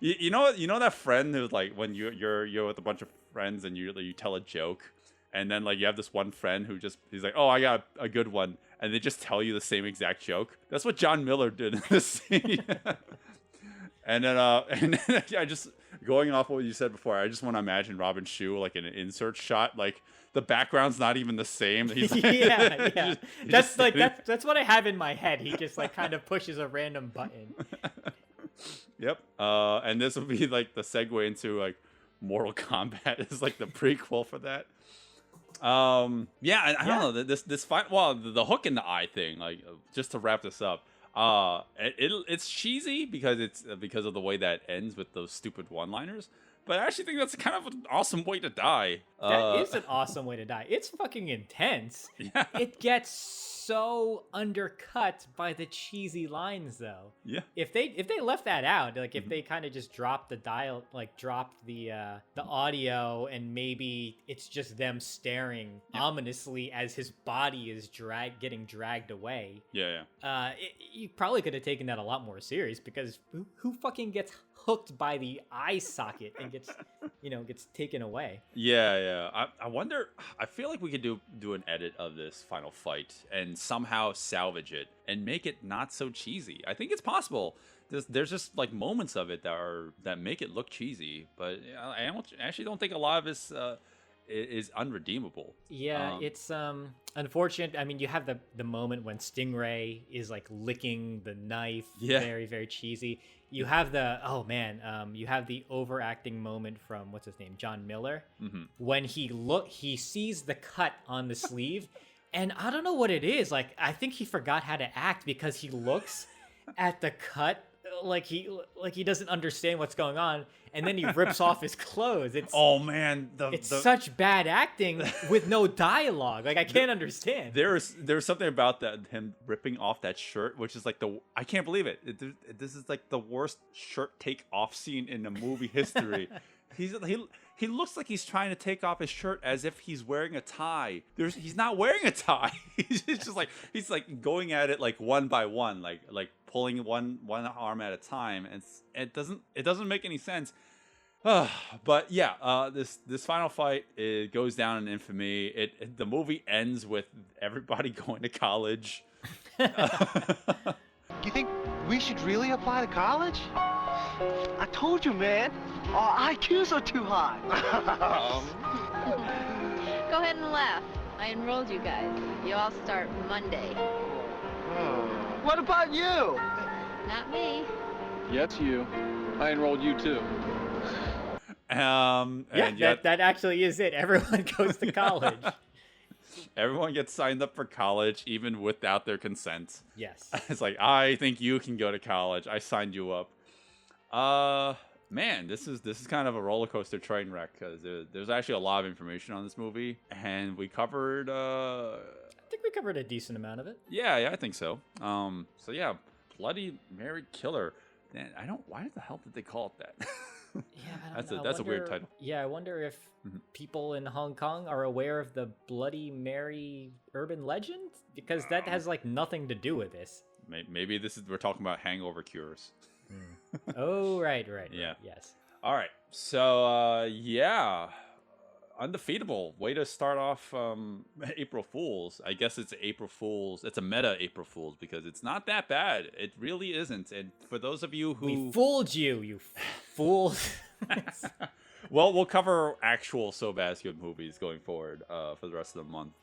you know that friend who's like when you're with a bunch of friends and you tell a joke, and then like you have this one friend who he's like, "Oh, I got a good one," and they just tell you the same exact joke. That's what John Miller did in this scene. And then I just, going off what you said before, I just want to imagine Robin Shou like in an insert shot, like the background's not even the same. He's like, yeah. That's what I have in my head. He just like kind of pushes a random button. Yep. And this will be like the segue into like Mortal Kombat is like the prequel for that. I don't know this fight. Well, the hook in the eye thing, like just to wrap this up. It's cheesy because of the way that ends with those stupid one-liners. But I actually think that's kind of an awesome way to die. That is an awesome way to die. It's fucking intense. Yeah. It gets so undercut by the cheesy lines, though. Yeah. If they left that out, like if they kind of just dropped the dropped the audio, and maybe it's just them staring ominously as his body is getting dragged away. Yeah. You probably could have taken that a lot more serious, because who fucking gets hooked by the eye socket and gets taken away? Yeah. I wonder. I feel like we could do an edit of this final fight and somehow salvage it and make it not so cheesy. I think it's possible. There's just like moments of it that make it look cheesy, but I actually don't think a lot of this is unredeemable. Yeah, it's unfortunate. I mean, you have the moment when Stingray is like licking the knife. Yeah. Very, very cheesy. You have you have the overacting moment from what's his name, John Miller, when he sees the cut on the sleeve, and I don't know what it is. Like, I think he forgot how to act, because he looks at the cut like he doesn't understand what's going on, and then he rips off his clothes. It's such bad acting with no dialogue. Like, I can't understand. There's something about that, him ripping off that shirt, which is like I can't believe it. This is like the worst shirt take off scene in the movie history. He looks like he's trying to take off his shirt as if he's wearing a tie. He's not wearing a tie. He's just like he's like going at it like one by one, like pulling one arm at a time, and it doesn't make any sense. But yeah, this final fight, it goes down in infamy. The movie ends with everybody going to college. You think we should really apply to college? I told you, man. Our IQs are too high. Go ahead and laugh. I enrolled you guys. You all start Monday. What about you? Not me. Yeah, it's you. I enrolled you too. That actually is it. Everyone goes to college. Everyone gets signed up for college, even without their consent. Yes. It's like, I think you can go to college. I signed you up. Man, this is kind of a roller coaster train wreck, because there's actually a lot of information on this movie, and we covered. I think we covered a decent amount of it. Yeah, I think so. So yeah, Bloody Mary Killer. Man, why the hell did they call it that? Yeah, that's a weird title. Yeah, I wonder if people in Hong Kong are aware of the Bloody Mary urban legend, because that has like nothing to do with this. Maybe we're talking about hangover cures. Oh, right. Yeah. Right, yes. All right. So yeah, Undefeatable. Way to start off April Fools. I guess it's April Fools. It's a meta April Fools, because it's not that bad. It really isn't. And for those of you who... We fooled you, you fools. Well, we'll cover actual so bad it's good movies going forward for the rest of the month.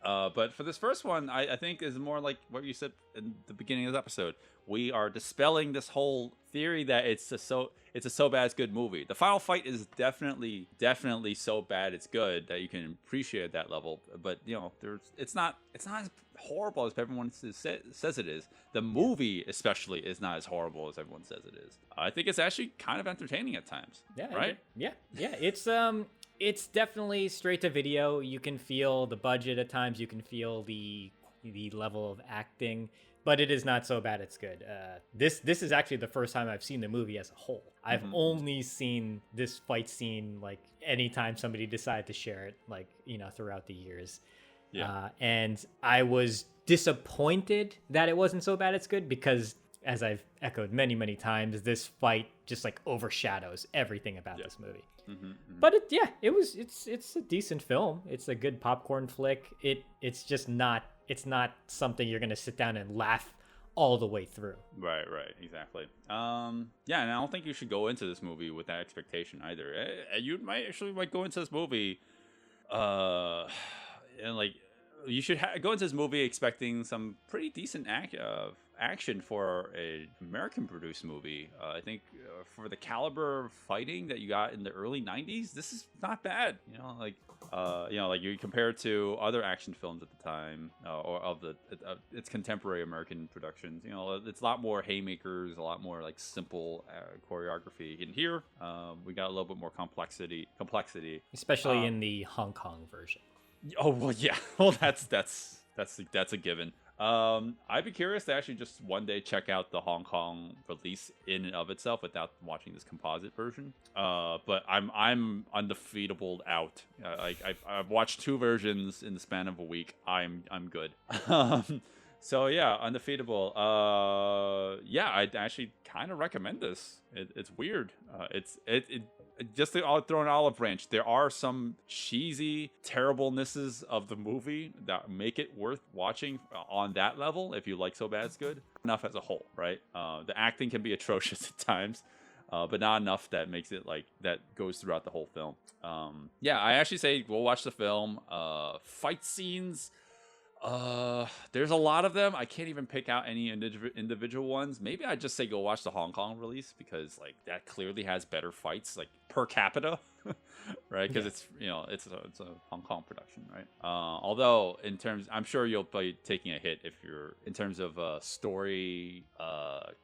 But for this first one, I think is more like what you said in the beginning of the episode. We are dispelling this whole theory that it's a so bad it's good movie. The final fight is definitely so bad it's good that you can appreciate that level. But it's not as horrible as everyone says it is. The movie especially is not as horrible as everyone says it is. I think it's actually kind of entertaining at times. Yeah. Right? Yeah. It's definitely straight to video. You can feel the budget at times. You can feel the level of acting, but it is not so bad it's good. This is actually the first time I've seen the movie as a whole. I've only seen this fight scene like anytime somebody decided to share it, like throughout the years. Yeah. And I was disappointed that it wasn't so bad it's good because, as I've echoed many times, this fight just like overshadows everything about this movie. But it's a decent film. It's a good popcorn flick. It's just not something you're gonna sit down and laugh all the way through. Right, exactly. And I don't think you should go into this movie with that expectation either. You might go into this movie, and like you should go into this movie expecting some pretty decent action for a American produced movie. I think for the caliber of fighting that you got in the early 90s, this is not bad. Like you compare it to other action films at the time, or of its contemporary American productions. It's a lot more haymakers, a lot more like simple choreography. In here, we got a little bit more complexity, especially in the Hong Kong version. Oh well, yeah. Well, that's a given. I'd be curious to actually just one day check out the Hong Kong release in and of itself without watching this composite version. But I'm undefeatable out. I've watched 2 versions in the span of a week. I'm good. So yeah, Undefeatable. I'd actually kind of recommend this. It's weird. Just to throw an olive branch, there are some cheesy terriblenesses of the movie that make it worth watching on that level. If you like so bad it's good enough as a whole, right? The acting can be atrocious at times, but not enough that makes it like that goes throughout the whole film. I actually say go watch the film. Fight scenes. There's a lot of them. I can't even pick out any individual ones. Maybe I'd just say go watch the Hong Kong release because like that clearly has better fights like per capita, right? Because it's a Hong Kong production, right? Although in terms, I'm sure you'll be taking a hit if you're in terms of story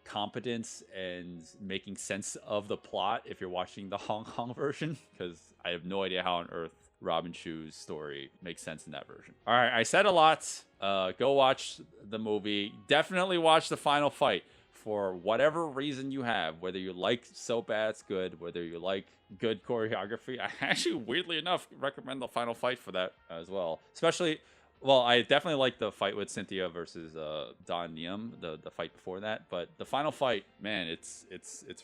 competence and making sense of the plot if you're watching the Hong Kong version, because I have no idea how on earth Robin Chu's story makes sense in that version. All right, I said a lot. Go watch the movie. Definitely watch the final fight for whatever reason you have, whether you like so bad it's good, whether you like good choreography. I actually, weirdly enough, recommend the final fight for that as well. Especially, well, I definitely like the fight with Cynthia versus Don Niem, the fight before that. But the final fight, man, it's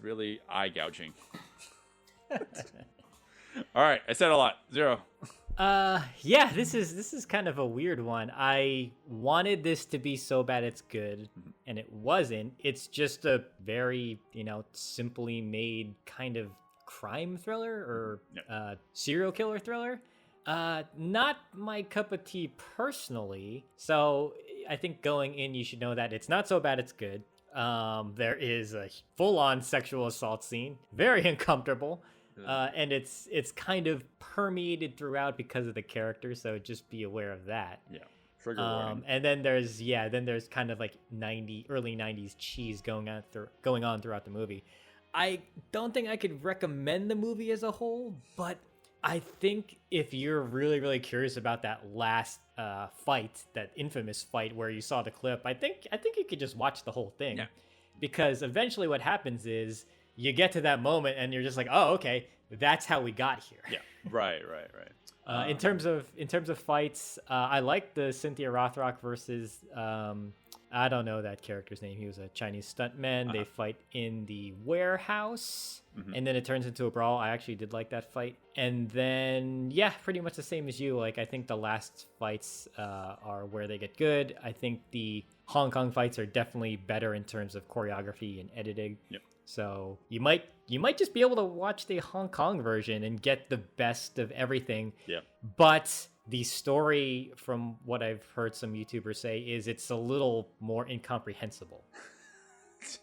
really eye gouging. All right, I said a lot. 0. This is kind of a weird one. I wanted this to be so bad it's good, and it wasn't. It's just a very, simply made kind of crime thriller or serial killer thriller. Not my cup of tea personally. So I think going in, you should know that it's not so bad it's good. There is a full-on sexual assault scene, very uncomfortable. And it's kind of permeated throughout because of the characters, so just be aware of that. Yeah, trigger warning. And then there's kind of like early 90s cheese going on throughout the movie. I don't think I could recommend the movie as a whole, but I think if you're really, really curious about that last fight, that infamous fight where you saw the clip, I think you could just watch the whole thing. Yeah. Because eventually what happens is you get to that moment and you're just like, oh, okay, that's how we got here. Yeah, right. In terms of fights, I like the Cynthia Rothrock versus I don't know that character's name. He was a Chinese stuntman. They fight in the warehouse, and then it turns into a brawl. I actually did like that fight. And then pretty much the same as you. Like I think the last fights are where they get good. I think the Hong Kong fights are definitely better in terms of choreography and editing. Yep. So you might just be able to watch the Hong Kong version and get the best of everything. Yeah. But the story, from what I've heard some YouTubers say, is it's a little more incomprehensible.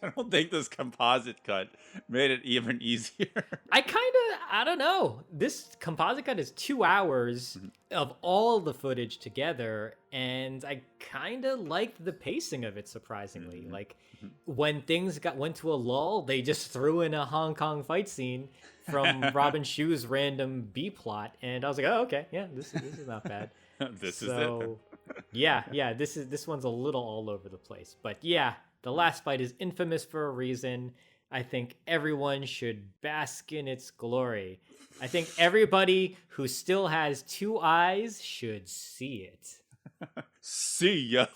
I don't think this composite cut made it even easier. I don't know. This composite cut is 2 hours of all the footage together, and I kind of liked the pacing of it, surprisingly. Like, when things went to a lull, they just threw in a Hong Kong fight scene from Robin Shu's random B plot, and I was like, oh, okay, yeah, this is not bad. This is it. yeah, this one's a little all over the place. But yeah, the last fight is infamous for a reason. I think everyone should bask in its glory. I think everybody who still has 2 eyes should see it. See ya.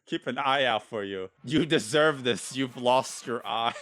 Keep an eye out for you. You deserve this. You've lost your eyes.